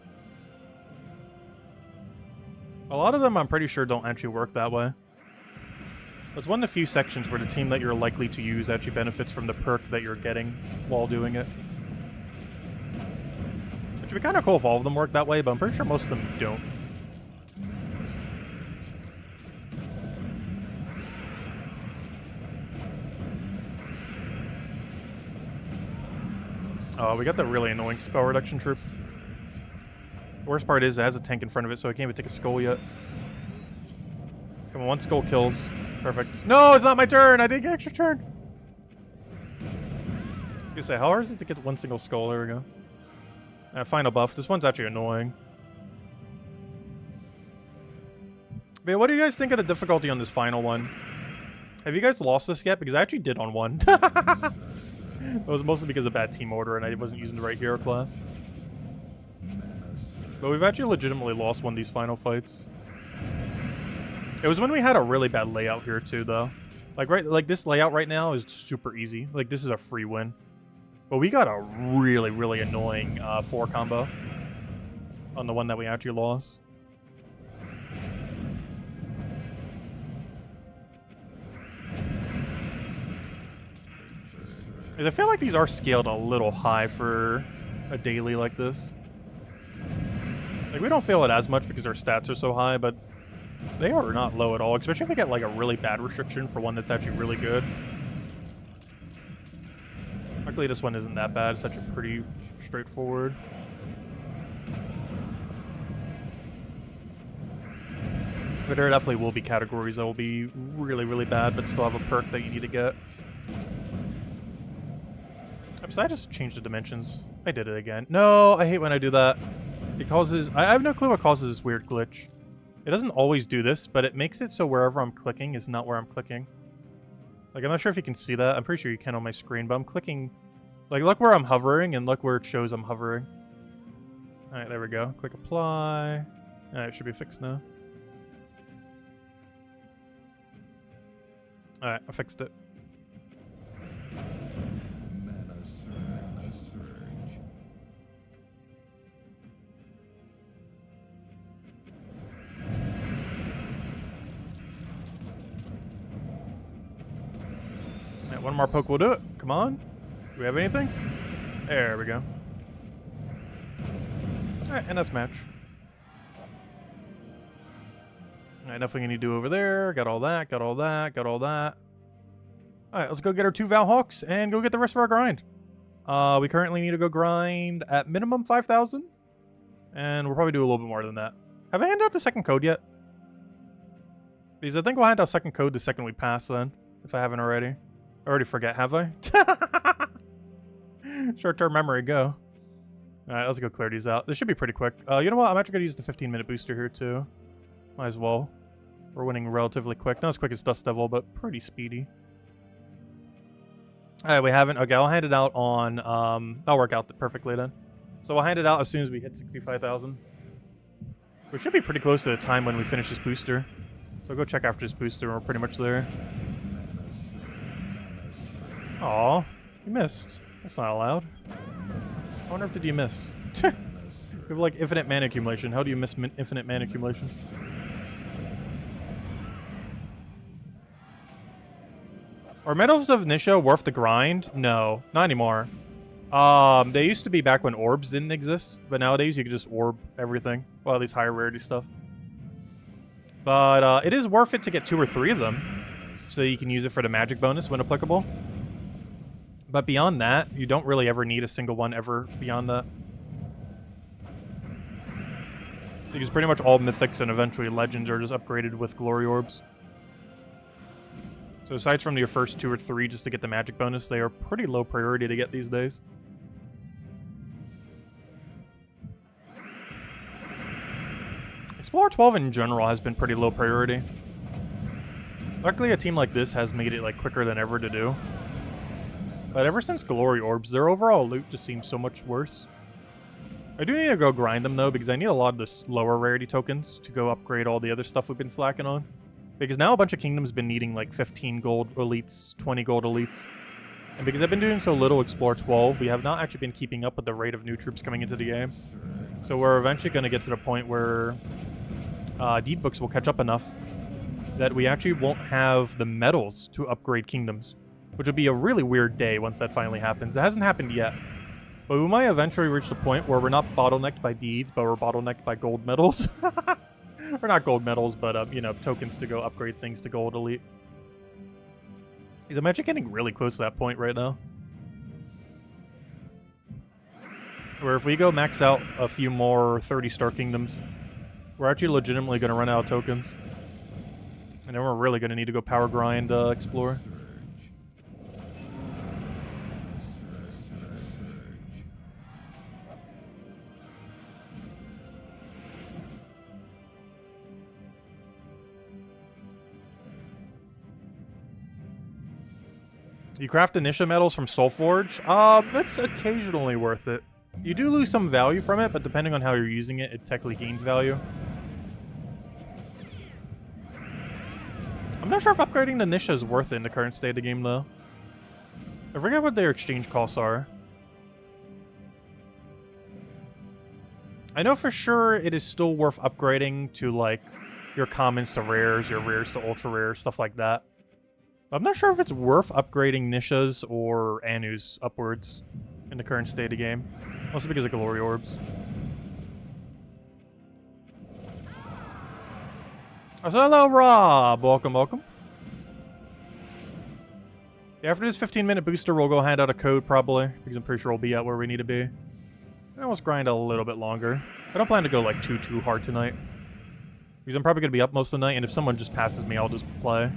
A lot of them, I'm pretty sure, don't actually work that way. It's one of the few sections where the team that you're likely to use actually benefits from the perk that you're getting while doing it. Which would be kind of cool if all of them work that way, but I'm pretty sure most of them don't. Oh, we got that really annoying spell reduction troop. The worst part is it has a tank in front of it, so I can't even take a skull yet. Come on, one skull kills. Perfect. No, it's not my turn! I didn't get extra turn! I was gonna say, how hard is it to get one single skull? There we go. Final buff. This one's actually annoying. But yeah, what do you guys think of the difficulty on this final one? Have you guys lost this yet? Because I actually did on one. It was mostly because of bad team order and I wasn't using the right hero class. But we've actually legitimately lost one of these final fights. It was when we had a really bad layout here too, though. Like this layout right now is super easy. Like this is a free win. But we got a really, really annoying 4 combo on the one that we actually lost. I feel like these are scaled a little high for a daily like this. Like, we don't feel it as much because our stats are so high, but they are not low at all, especially if we get, like, a really bad restriction for one that's actually really good. Luckily, this one isn't that bad. It's actually pretty straightforward. But there definitely will be categories that will be really, really bad, but still have a perk that you need to get. So I just changed the dimensions. I did it again. No, I hate when I do that. It causes... I have no clue what causes this weird glitch. It doesn't always do this, but it makes it so wherever I'm clicking is not where I'm clicking. Like, I'm not sure if you can see that. I'm pretty sure you can on my screen, but I'm clicking... Like, look where I'm hovering, and look where it shows I'm hovering. Alright, there we go. Click apply. Alright, it should be fixed now. Alright, I fixed it. One more poke will do it. Come on. Do we have anything? There we go. Alright, and that's match. Alright, nothing I need to do over there. Got all that, got all that, got all that. Alright, let's go get our 2 Valhawks and go get the rest of our grind. We currently need to go grind at minimum 5,000. And we'll probably do a little bit more than that. Have I handed out the second code yet? Because I think we'll hand out second code the second we pass then. If I haven't already. I already forget, have I? Short-term memory, go. Alright, let's go clear these out. This should be pretty quick. You know what? I'm actually going to use the 15-minute booster here, too. Might as well. We're winning relatively quick. Not as quick as Dust Devil, but pretty speedy. Alright, we haven't. Okay, I'll hand it out on... That'll work out perfectly then. So I'll hand it out as soon as we hit 65,000. We should be pretty close to the time when we finish this booster. So I'll go check after this booster and we're pretty much there. Aw, you missed. That's not allowed. I wonder if did you miss? We have like infinite mana accumulation. How do you miss infinite mana accumulation? Are Medals of Nisha worth the grind? No, not anymore. They used to be back when orbs didn't exist, but nowadays you can just orb everything. Well, at least higher rarity stuff. But it is worth it to get 2 or 3 of them, so you can use it for the magic bonus when applicable. But beyond that, you don't really ever need a single one ever beyond that. Because pretty much all mythics and eventually legends are just upgraded with glory orbs. So aside from your first 2 or 3 just to get the magic bonus, they are pretty low priority to get these days. Explorer 12 in general has been pretty low priority. Luckily a team like this has made it like quicker than ever to do. But ever since Glory Orbs, their overall loot just seems so much worse. I do need to go grind them, though, because I need a lot of the lower rarity tokens to go upgrade all the other stuff we've been slacking on. Because now a bunch of kingdoms been needing, like, 15 gold elites, 20 gold elites. And because I've been doing so little Explore 12, we have not actually been keeping up with the rate of new troops coming into the game. So we're eventually going to get to the point where deed books will catch up enough that we actually won't have the medals to upgrade kingdoms. Which would be a really weird day once that finally happens. It hasn't happened yet. But we might eventually reach the point where we're not bottlenecked by deeds, but we're bottlenecked by gold medals. Or not gold medals, but, you know, tokens to go upgrade things to gold elite. Because I'm actually getting really close to that point right now. Where if we go max out a few more 30-star kingdoms, we're actually legitimately going to run out of tokens. And then we're really going to need to go power grind explore. You craft Initia medals from Soulforge? That's occasionally worth it. You do lose some value from it, but depending on how you're using it, it technically gains value. I'm not sure if upgrading the Initia is worth it in the current state of the game, though. I forget what their exchange costs are. I know for sure it is still worth upgrading to, like, your commons to rares, your rares to ultra rares, stuff like that. I'm not sure if it's worth upgrading Nishas or Anus upwards in the current state of the game. Also because of Glory Orbs. Oh, so hello, Rob! Welcome, welcome. Yeah, after this 15-minute booster, we'll go hand out a code, probably. Because I'm pretty sure we'll be at where we need to be. And almost grind a little bit longer. I don't plan to go, like, too hard tonight. Because I'm probably going to be up most of the night, and if someone just passes me, I'll just play.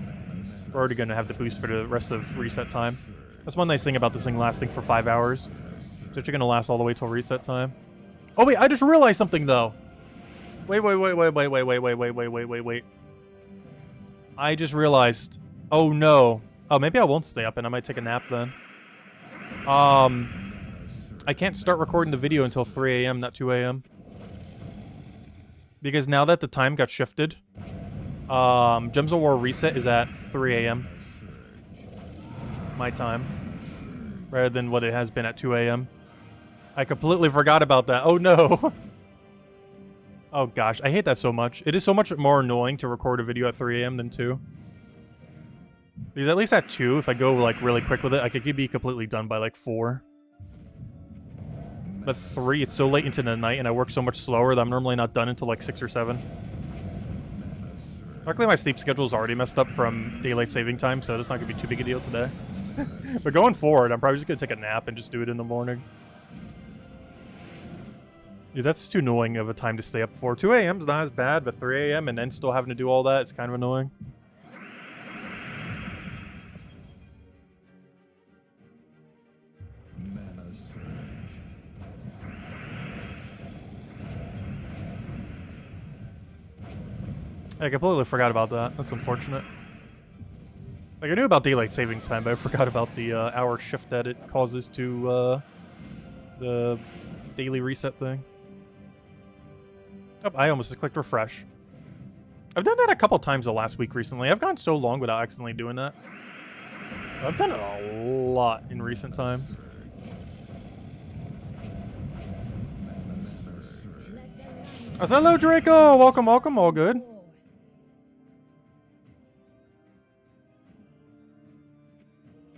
We're already going to have the boost for the rest of reset time. That's one nice thing about this thing lasting for 5 hours. So you're going to last all the way till reset time. Oh wait, I just realized something though. Wait. I just realized. Oh no. Oh, maybe I won't stay up and I might take a nap then. I can't start recording the video until 3 a.m., not 2 a.m. Because now that the time got shifted, Gems of War reset is at 3 a.m. my time, rather than what it has been at 2 a.m. I completely forgot about that. Oh no. Oh gosh, I hate that so much. It is so much more annoying to record a video at 3 a.m. than 2. Because at least at 2, if I go like really quick with it, I could be completely done by like 4. But 3, it's so late into the night and I work so much slower that I'm normally not done until like 6 or 7. Luckily my sleep schedule is already messed up from daylight saving time, so it's not going to be too big a deal today. But going forward, I'm probably just going to take a nap and just do it in the morning. Dude, that's too annoying of a time to stay up for. 2 a.m. is not as bad, but 3 a.m. and then still having to do all that, it's kind of annoying. I completely forgot about that. That's unfortunate. Like, I knew about daylight savings time, but I forgot about the hour shift that it causes to the daily reset thing. Oh, I almost just clicked refresh. I've done that a couple times the last week recently. I've gone so long without accidentally doing that. I've done it a lot in recent times. Oh, hello, Draco! Welcome, welcome. All good.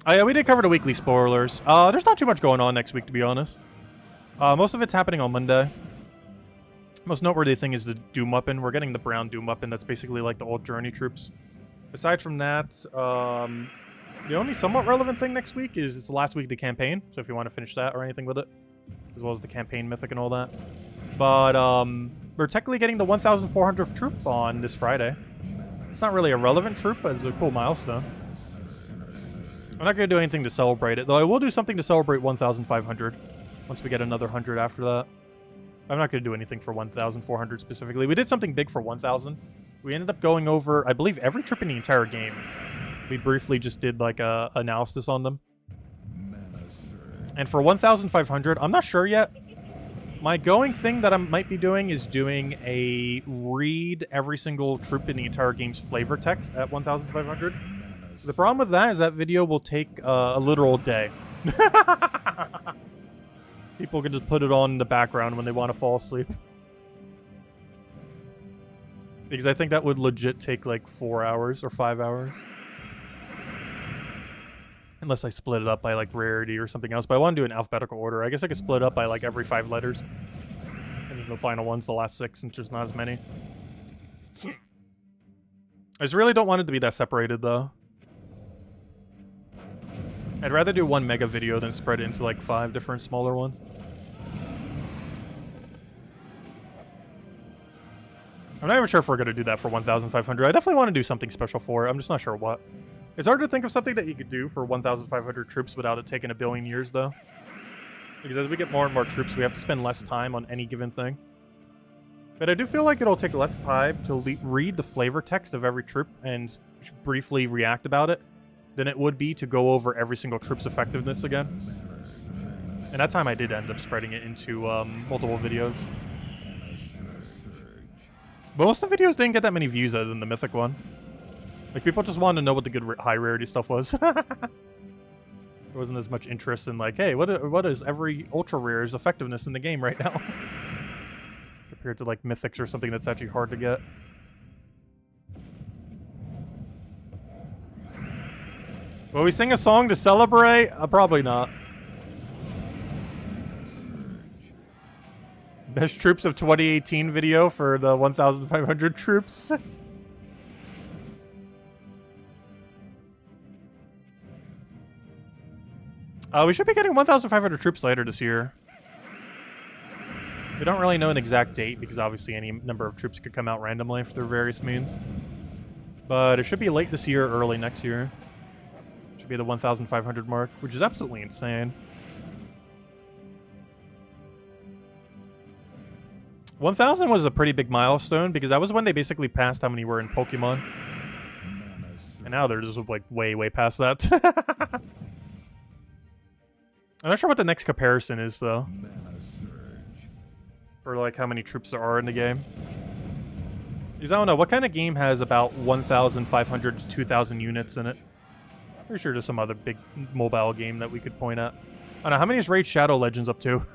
Oh, yeah, we did cover the weekly spoilers. There's not too much going on next week, to be honest. Most of it's happening on Monday. Most noteworthy thing is the Doom weapon. We're getting the brown Doom weapon. That's basically like the old Journey troops. Aside from that, the only somewhat relevant thing next week is it's the last week of the campaign. So if you want to finish that or anything with it, as well as the campaign mythic and all that. But we're technically getting the 1,400th troop on this Friday. It's not really a relevant troop, but it's a cool milestone. I'm not going to do anything to celebrate it, though I will do something to celebrate 1,500 once we get another 100 after that. I'm not going to do anything for 1,400 specifically. We did something big for 1,000. We ended up going over, I believe, every troop in the entire game. We briefly just did like a analysis on them. And for 1,500, I'm not sure yet. My going thing that I might be doing is doing a read every single troop in the entire game's flavor text at 1,500. The problem with that is that video will take a literal day. People can just put it on in the background when they want to fall asleep. Because I think that would legit take like 4 hours or 5 hours. Unless I split it up by like rarity or something else. But I want to do it in alphabetical order. I guess I could split it up by like every 5 letters. And then the final one's the last 6 since there's not as many. I just really don't want it to be that separated though. I'd rather do one mega video than spread it into like 5 different smaller ones. I'm not even sure if we're going to do that for 1,500. I definitely want to do something special for it. I'm just not sure what. It's hard to think of something that you could do for 1,500 troops without it taking a billion years, though. Because as we get more and more troops, we have to spend less time on any given thing. But I do feel like it'll take less time to read the flavor text of every troop and briefly react about it than it would be to go over every single troop's effectiveness again. And that time I did end up spreading it into multiple videos. But most of the videos didn't get that many views other than the mythic one. Like, people just wanted to know what the good high rarity stuff was. There wasn't as much interest in, like, hey, what is every ultra rare's effectiveness in the game right now? Compared to, like, mythics or something that's actually hard to get. Will we sing a song to celebrate? Probably not. Best troops of 2018 video for the 1,500 troops. We should be getting 1,500 troops later this year. We don't really know an exact date because obviously any number of troops could come out randomly through various means. But it should be late this year, early next year. Should be the 1,500 mark, which is absolutely insane. 1,000 was a pretty big milestone because that was when they basically passed how many were in Pokemon. And now they're just like way, way past that. I'm not sure what the next comparison is, though. For, like, how many troops there are in the game. Because I don't know, what kind of game has about 1,500 to 2,000 units in it? Pretty sure there's some other big mobile game that we could point at. I don't know, how many is Raid Shadow Legends up to?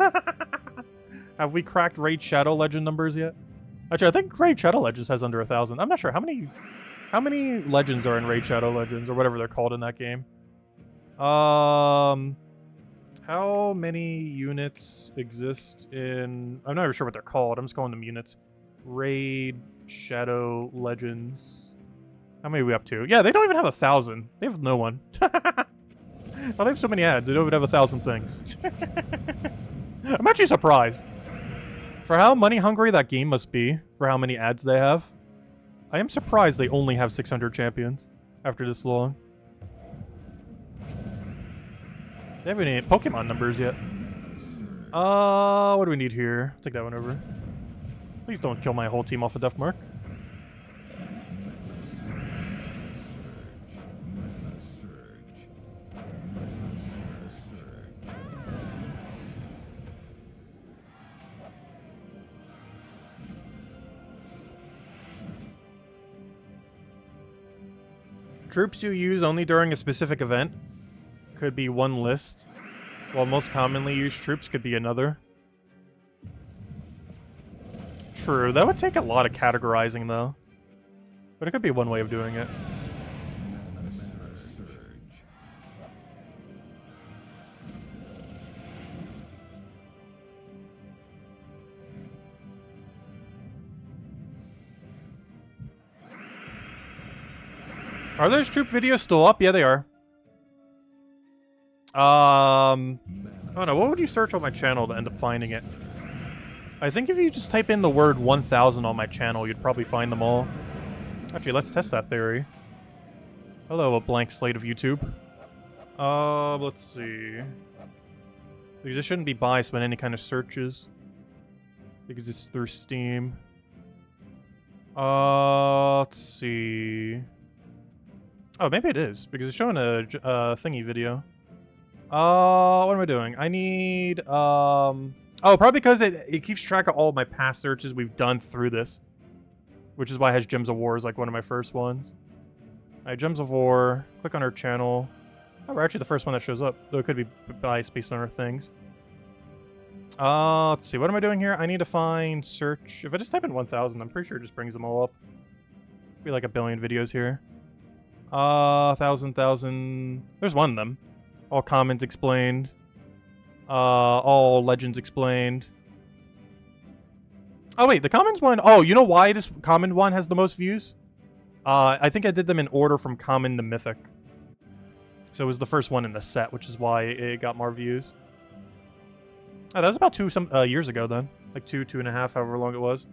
Have we cracked Raid Shadow Legend numbers yet? Actually, I think Raid Shadow Legends has under 1,000. I'm not sure. How many legends are in Raid Shadow Legends, or whatever they're called in that game? How many units exist in... I'm not even sure what they're called. I'm just calling them units. Raid Shadow Legends. How many are we up to? Yeah, they don't even have 1,000. They have no one. Oh, they have so many ads. They don't even have 1,000 things. I'm actually surprised. For how money hungry that game must be, for how many ads they have, I am surprised they only have 600 champions after this long. They haven't any Pokemon numbers yet. What do we need here? Take that one over. Please don't kill my whole team off a death mark. Troops you use only during a specific event could be one list, while most commonly used troops could be another. True, that would take a lot of categorizing though. But it could be one way of doing it. Are those troop videos still up? Yeah, they are. I don't know. What would you search on my channel to end up finding it? I think if you just type in the word 1,000 on my channel, you'd probably find them all. Actually, let's test that theory. Hello, a blank slate of YouTube. Let's see. Because it shouldn't be biased when any kind of searches. Because it's through Steam. Let's see. Oh, maybe it is, because it's showing a thingy video. What am I doing? I need, oh, probably because it keeps track of all of my past searches we've done through this. Which is why it has Gems of War as, like, one of my first ones. Alright, Gems of War. Click on our channel. Oh, we're actually the first one that shows up. Though it could be biased based on our things. Let's see. What am I doing here? I need to find search. If I just type in 1,000, I'm pretty sure it just brings them all up. Be like a billion videos here. 1,000. There's one of them. All comments explained. All legends explained. Oh, wait, the commons one... Oh, you know why this common one has the most views? I think I did them in order from common to mythic. So it was the first one in the set, which is why it got more views. Oh, that was about 2 years ago, then. Like 2.5, however long it was.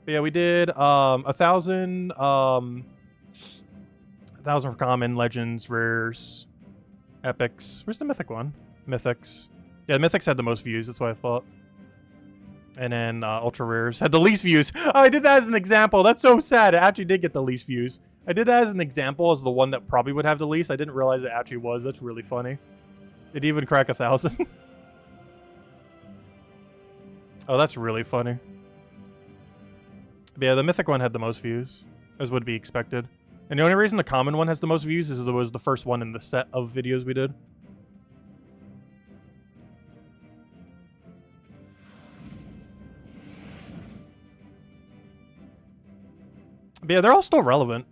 But yeah, we did 1,000, 1,000 for common, legends, rares, epics. Where's the mythic one? Mythics. Yeah, mythics had the most views. That's what I thought. And then ultra rares had the least views. Oh, I did that as an example. That's so sad. It actually did get the least views. I did that as an example as the one that probably would have the least. I didn't realize it actually was. That's really funny. It even crack 1,000. Oh, that's really funny. But yeah, the mythic one had the most views, as would be expected. And the only reason the common one has the most views is it was the first one in the set of videos we did. But yeah, they're all still relevant.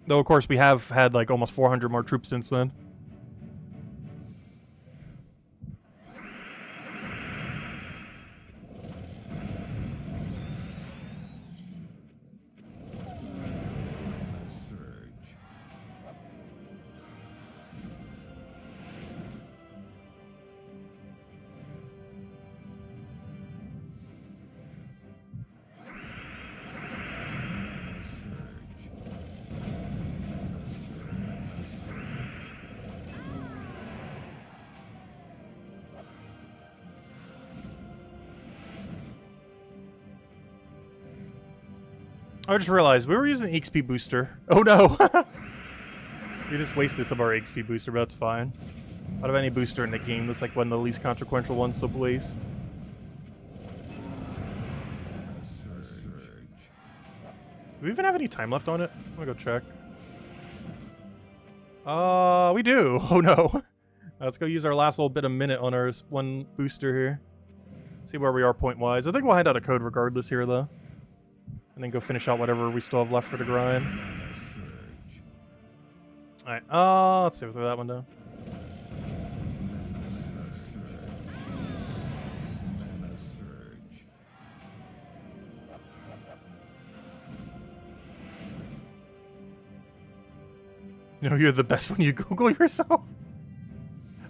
Though, of course, we have had like almost 400 more troops since then. I just realized we were using an XP booster. Oh no! We just wasted some of our XP booster, but that's fine. Out of any booster in the game, that's like one of the least consequential ones to waste. Do we even have any time left on it? I'm gonna go check. We do. Oh no. Let's go use our last little bit of minute on our one booster here. See where we are point-wise. I think we'll hand out a code regardless here, though. And then go finish out whatever we still have left for the grind. Alright, let's see, we'll throw that one down. You know, you're the best when you Google yourself.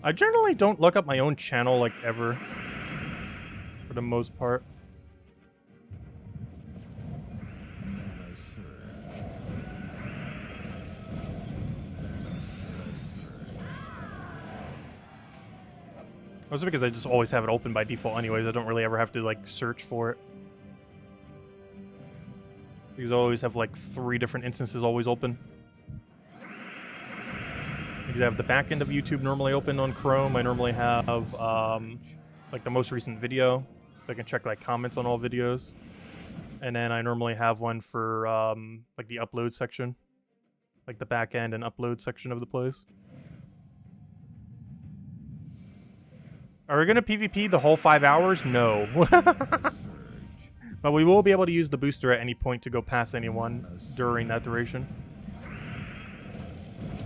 I generally don't look up my own channel, like, ever. For the most part. Also because I just always have it open by default anyways. I don't really ever have to, like, search for it. Because I always have, like, 3 different instances always open. Because I have the back end of YouTube normally open on Chrome. I normally have, like, the most recent video. So I can check, like, comments on all videos. And then I normally have one for, like, the upload section. Like, the back end and upload section of the place. Are we going to PvP the whole 5 hours? No. But we will be able to use the booster at any point to go past anyone during that duration.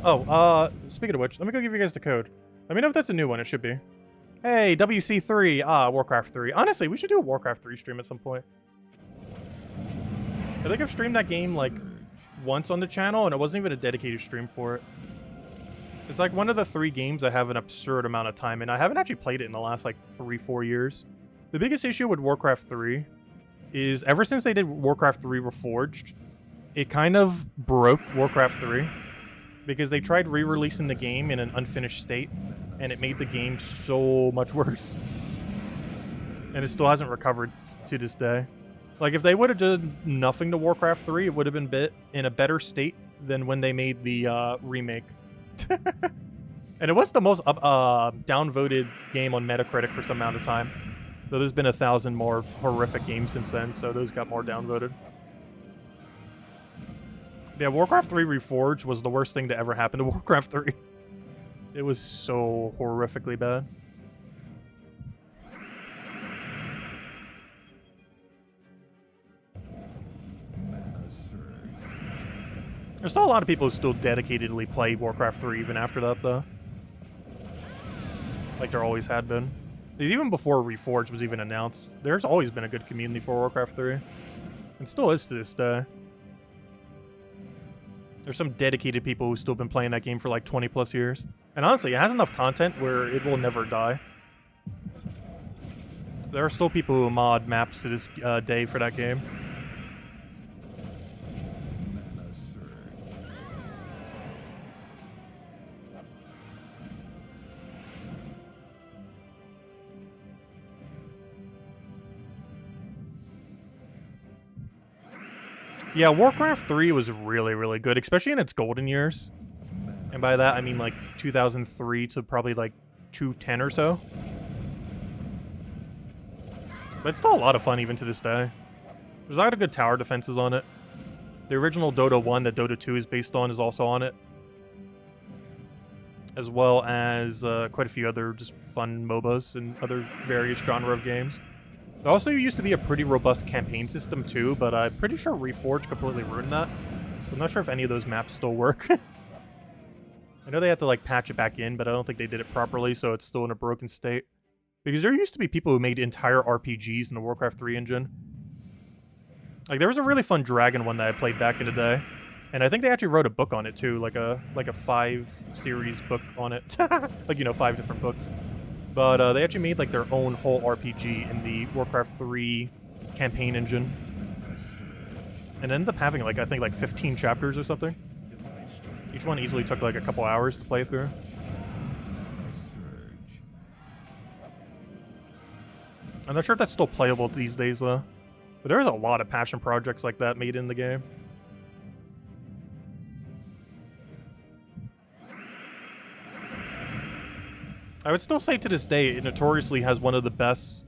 Oh, speaking of which, let me go give you guys the code. Let me know if that's a new one. It should be. Hey, WC3. Warcraft 3. Honestly, we should do a Warcraft 3 stream at some point. I think I've streamed that game, like, once on the channel, and it wasn't even a dedicated stream for it. It's like one of the 3 games I have an absurd amount of time in. I haven't actually played it in the last, like, 3-4 years. The biggest issue with Warcraft 3 is ever since they did Warcraft 3 Reforged, it kind of broke Warcraft 3. Because they tried re-releasing the game in an unfinished state, and it made the game so much worse. And it still hasn't recovered to this day. Like, if they would have done nothing to Warcraft 3, it would have been in a better state than when they made the remake. And it was the most downvoted game on Metacritic for some amount of time. So there's been 1,000 more horrific games since then, so those got more downvoted. Yeah, Warcraft 3 Reforged was the worst thing to ever happen to Warcraft 3. It was so horrifically bad. There's still a lot of people who still dedicatedly play Warcraft 3 even after that, though. Like there always had been. Even before Reforged was even announced, there's always been a good community for Warcraft 3. And still is to this day. There's some dedicated people who've still been playing that game for like 20 plus years. And honestly, it has enough content where it will never die. There are still people who mod maps to this day for that game. Yeah, Warcraft 3 was really, really good, especially in its golden years. And by that, I mean like 2003 to probably like 2010 or so. But it's still a lot of fun even to this day. There's a lot of good tower defenses on it. The original Dota 1 that Dota 2 is based on is also on it. As well as quite a few other just fun MOBAs and other various genre of games. There also used to be a pretty robust campaign system too, but I'm pretty sure Reforged completely ruined that. So I'm not sure if any of those maps still work. I know they had to like patch it back in, but I don't think they did it properly, so it's still in a broken state. Because there used to be people who made entire RPGs in the Warcraft 3 engine. Like there was a really fun dragon one that I played back in the day. And I think they actually wrote a book on it too, like a 5-series book on it. Like, you know, 5 different books. But they actually made like their own whole RPG in the Warcraft 3 campaign engine. And ended up having like, I think like 15 chapters or something. Each one easily took like a couple hours to play through. I'm not sure if that's still playable these days though. But there's a lot of passion projects like that made in the game. I would still say to this day, it notoriously has one of the best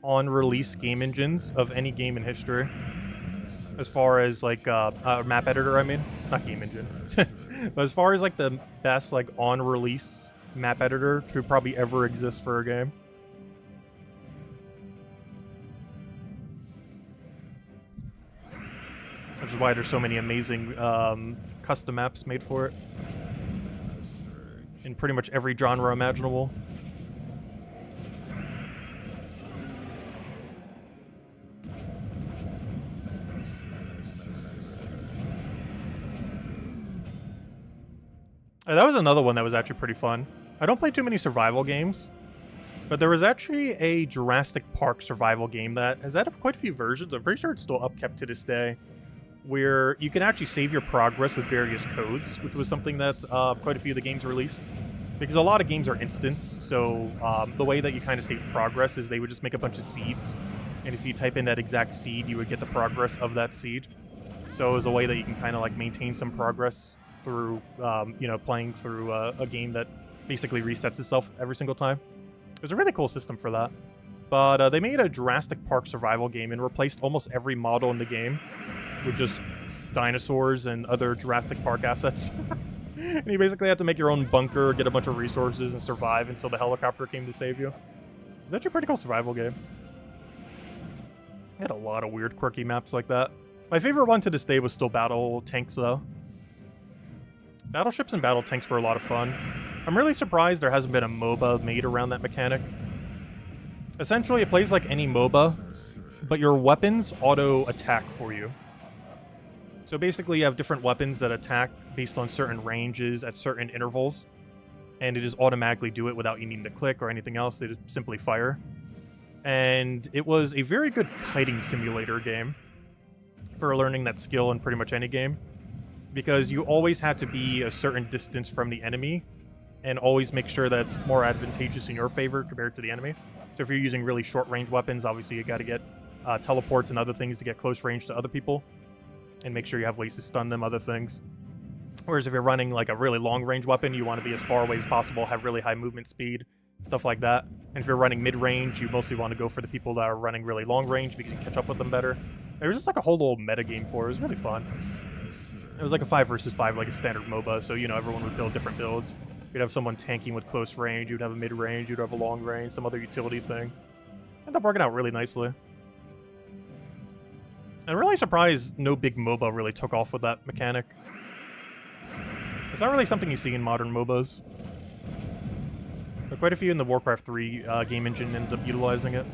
on-release game engines of any game in history. As far as, like, map editor, I mean. Not game engine. But as far as, like, the best, like, on-release map editor to probably ever exist for a game. Which is why there's so many amazing custom maps made for it. In pretty much every genre imaginable. That was another one that was actually pretty fun. I don't play too many survival games, but there was actually a Jurassic Park survival game that has had quite a few versions. I'm pretty sure it's still upkept to this day, where you can actually save your progress with various codes, which was something that quite a few of the games released. Because a lot of games are instants, so the way that you kind of save progress is they would just make a bunch of seeds, and if you type in that exact seed, you would get the progress of that seed. So it was a way that you can kind of like maintain some progress through, you know, playing through a game that basically resets itself every single time. It was a really cool system for that. But they made a Jurassic Park survival game and replaced almost every model in the game with just dinosaurs and other Jurassic Park assets. And you basically had to make your own bunker, get a bunch of resources, and survive until the helicopter came to save you. It's actually a pretty cool survival game. It had a lot of weird, quirky maps like that. My favorite one to this day was still battle tanks, though. Battleships and battle tanks were a lot of fun. I'm really surprised there hasn't been a MOBA made around that mechanic. Essentially, it plays like any MOBA, but your weapons auto-attack for you. So basically, you have different weapons that attack based on certain ranges at certain intervals, and it just automatically do it without you needing to click or anything else. They just simply fire. And it was a very good kiting simulator game for learning that skill in pretty much any game, because you always had to be a certain distance from the enemy and always make sure that it's more advantageous in your favor compared to the enemy. So if you're using really short-range weapons, obviously you got to get teleports and other things to get close range to other people, and make sure you have ways to stun them, other things. Whereas if you're running like a really long-range weapon, you want to be as far away as possible, have really high movement speed, stuff like that. And if you're running mid-range, you mostly want to go for the people that are running really long-range because you can catch up with them better. There was just like a whole little meta game for it. It was really fun. It was like a 5 versus 5, like a standard MOBA, so, you know, everyone would build different builds. You'd have someone tanking with close range, you'd have a mid-range, you'd have a long range, some other utility thing. Ended up working out really nicely. I'm really surprised no big MOBA really took off with that mechanic. It's not really something you see in modern MOBAs. But quite a few in the Warcraft 3 game engine ended up utilizing it.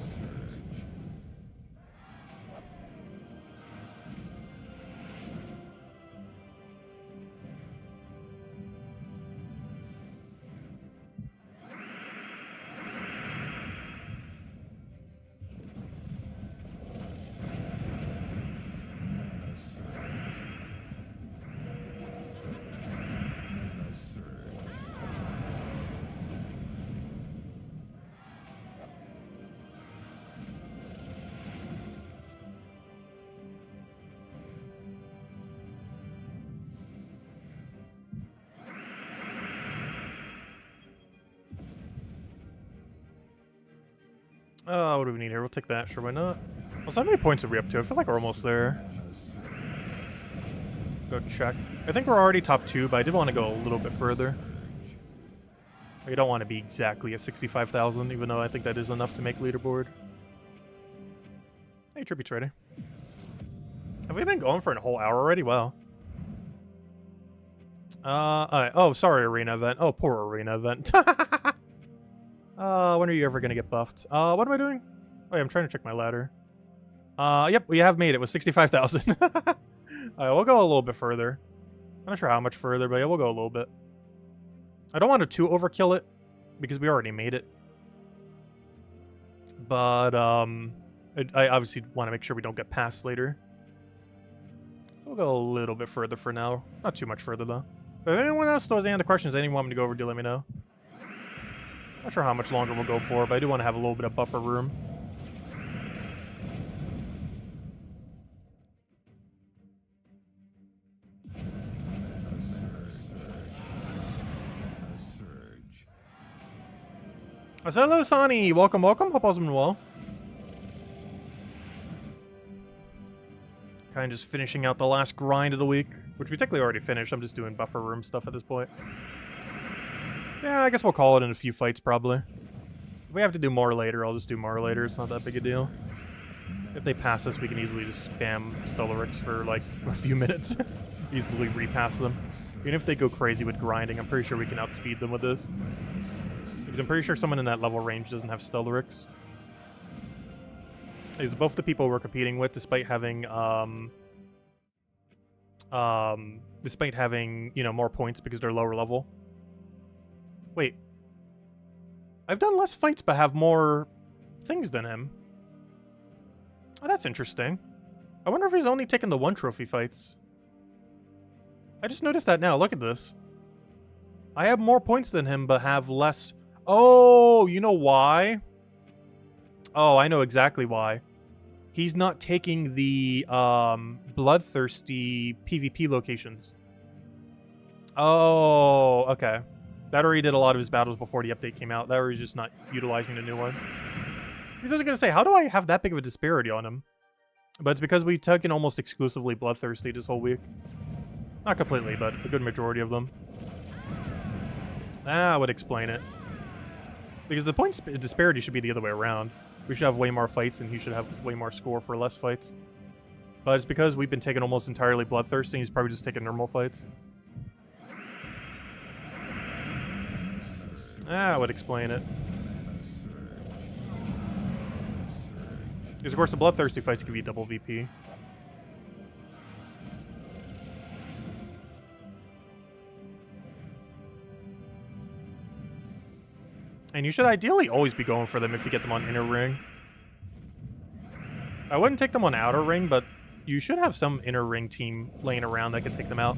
What do we need here? We'll take that. Sure, why not? Also, how many points are we up to? I feel like we're almost there. Go check. I think we're already top 2, but I did want to go a little bit further. I don't want to be exactly at 65,000, even though I think that is enough to make leaderboard. Hey, Trippy Trading. Have we been going for a whole hour already? Wow. Alright. Oh, sorry, arena event. Oh, poor arena event. When are you ever gonna get buffed? What am I doing? Oh, yeah, I'm trying to check my ladder. Yep, we have made it with 65,000. Alright, we'll go a little bit further. I'm not sure how much further, but yeah, we'll go a little bit. I don't want to too overkill it, because we already made it. But, I obviously want to make sure we don't get past later. So we'll go a little bit further for now. Not too much further, though. But if anyone else has any other questions, anyone want me to go over, do let me know. Not sure how much longer we'll go for, but I do want to have a little bit of buffer room. Hello, Sonny. Welcome, welcome. Hope all's been well. Kind of just finishing out the last grind of the week, which we technically already finished. I'm just doing buffer room stuff at this point. Yeah, I guess we'll call it in a few fights, probably. If we have to do more later, I'll just do more later. It's not that big a deal. If they pass us, we can easily just spam Stellarix for, like, a few minutes. Easily repass them. Even if they go crazy with grinding, I'm pretty sure we can outspeed them with this. Because I'm pretty sure someone in that level range doesn't have Stellarix. It's both the people we're competing with, despite having, you know, more points because they're lower level. Wait. I've done less fights but have more things than him. Oh, that's interesting. I wonder if he's only taken the 1 trophy fights. I just noticed that now. Look at this. I have more points than him but have less... Oh, you know why? Oh, I know exactly why. He's not taking the bloodthirsty PvP locations. Oh, okay. That already did a lot of his battles before the update came out. That was just not utilizing the new ones. I was going to say, how do I have that big of a disparity on him? But it's because we've taken almost exclusively bloodthirsty this whole week. Not completely, but a good majority of them. That would explain it. Because the point disparity should be the other way around. We should have way more fights and he should have way more score for less fights. But it's because we've been taking almost entirely bloodthirsty, he's probably just taking normal fights. That would explain it. Because of course the bloodthirsty fights can be double VP. And you should ideally always be going for them if you get them on inner ring. I wouldn't take them on outer ring, but you should have some inner ring team laying around that can take them out.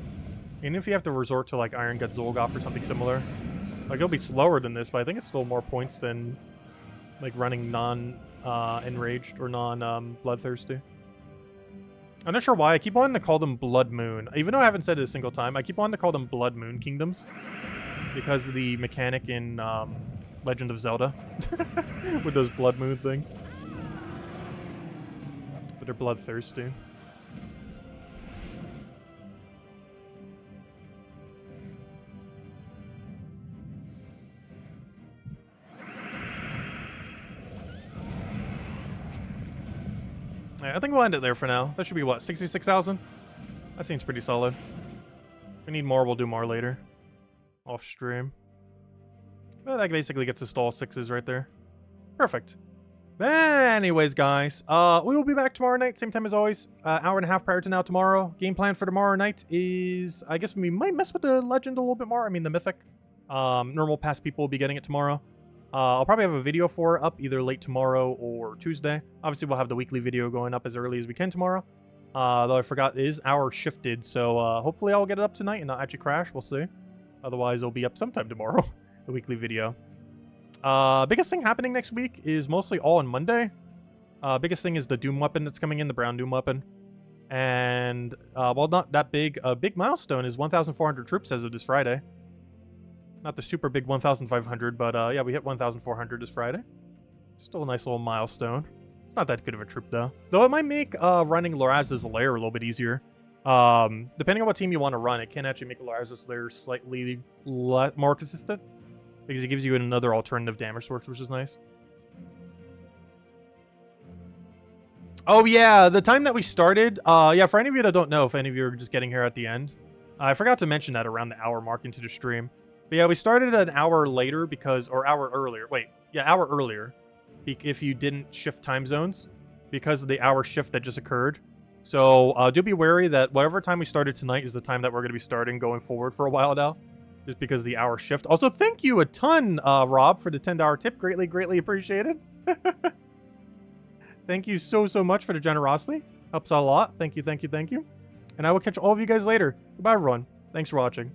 Even if you have to resort to like Iron Gut Zolgoth or something similar. Like it'll be slower than this, but I think it's still more points than like running non-enraged or non-bloodthirsty. I'm not sure why. I keep wanting to call them Blood Moon. Even though I haven't said it a single time, I keep wanting to call them Blood Moon Kingdoms. Because of the mechanic in Legend of Zelda. With those Blood Moon things. But they're bloodthirsty. I think we'll end it there for now. That should be, what, 66,000? That seems pretty solid. If we need more, we'll do more later. Off stream. Well, that basically gets us to all 6s right there. Perfect. Anyways, guys, we will be back tomorrow night, same time as always. Hour and a half prior to now tomorrow. Game plan for tomorrow night is, I guess we might mess with the legend a little bit more. I mean, the mythic. Normal pass people will be getting it tomorrow. I'll probably have a video for it up either late tomorrow or Tuesday. Obviously, we'll have the weekly video going up as early as we can tomorrow. Though I forgot, it is hour shifted, so hopefully I'll get it up tonight and not actually crash. We'll see. Otherwise, it'll be up sometime tomorrow, the weekly video. Biggest thing happening next week is mostly all on Monday. Biggest thing is the Doom weapon that's coming in, the brown Doom weapon. And, well, not that big. A big milestone is 1,400 troops as of this Friday. Not the super big 1,500, but yeah, we hit 1,400 this Friday. Still a nice little milestone. It's not that good of a troop, though. Though it might make running Loraz's lair a little bit easier. Depending on what team you want to run, it can actually make Loraz's lair slightly more consistent. Because it gives you another alternative damage source, which is nice. Oh, yeah, the time that we started, yeah, for any of you that don't know, if any of you are just getting here at the end, I forgot to mention that around the hour mark into the stream. But yeah, we started an hour later because, or hour earlier, wait, yeah, hour earlier, if you didn't shift time zones, because of the hour shift that just occurred. So do be wary that whatever time we started tonight is the time that we're going to be starting going forward for a while now, just because of the hour shift. Also, thank you a ton, Rob, for the $10 tip. Greatly, greatly appreciated. Thank you so, so much for the generosity. Helps out a lot. Thank you, thank you, thank you. And I will catch all of you guys later. Goodbye, everyone. Thanks for watching.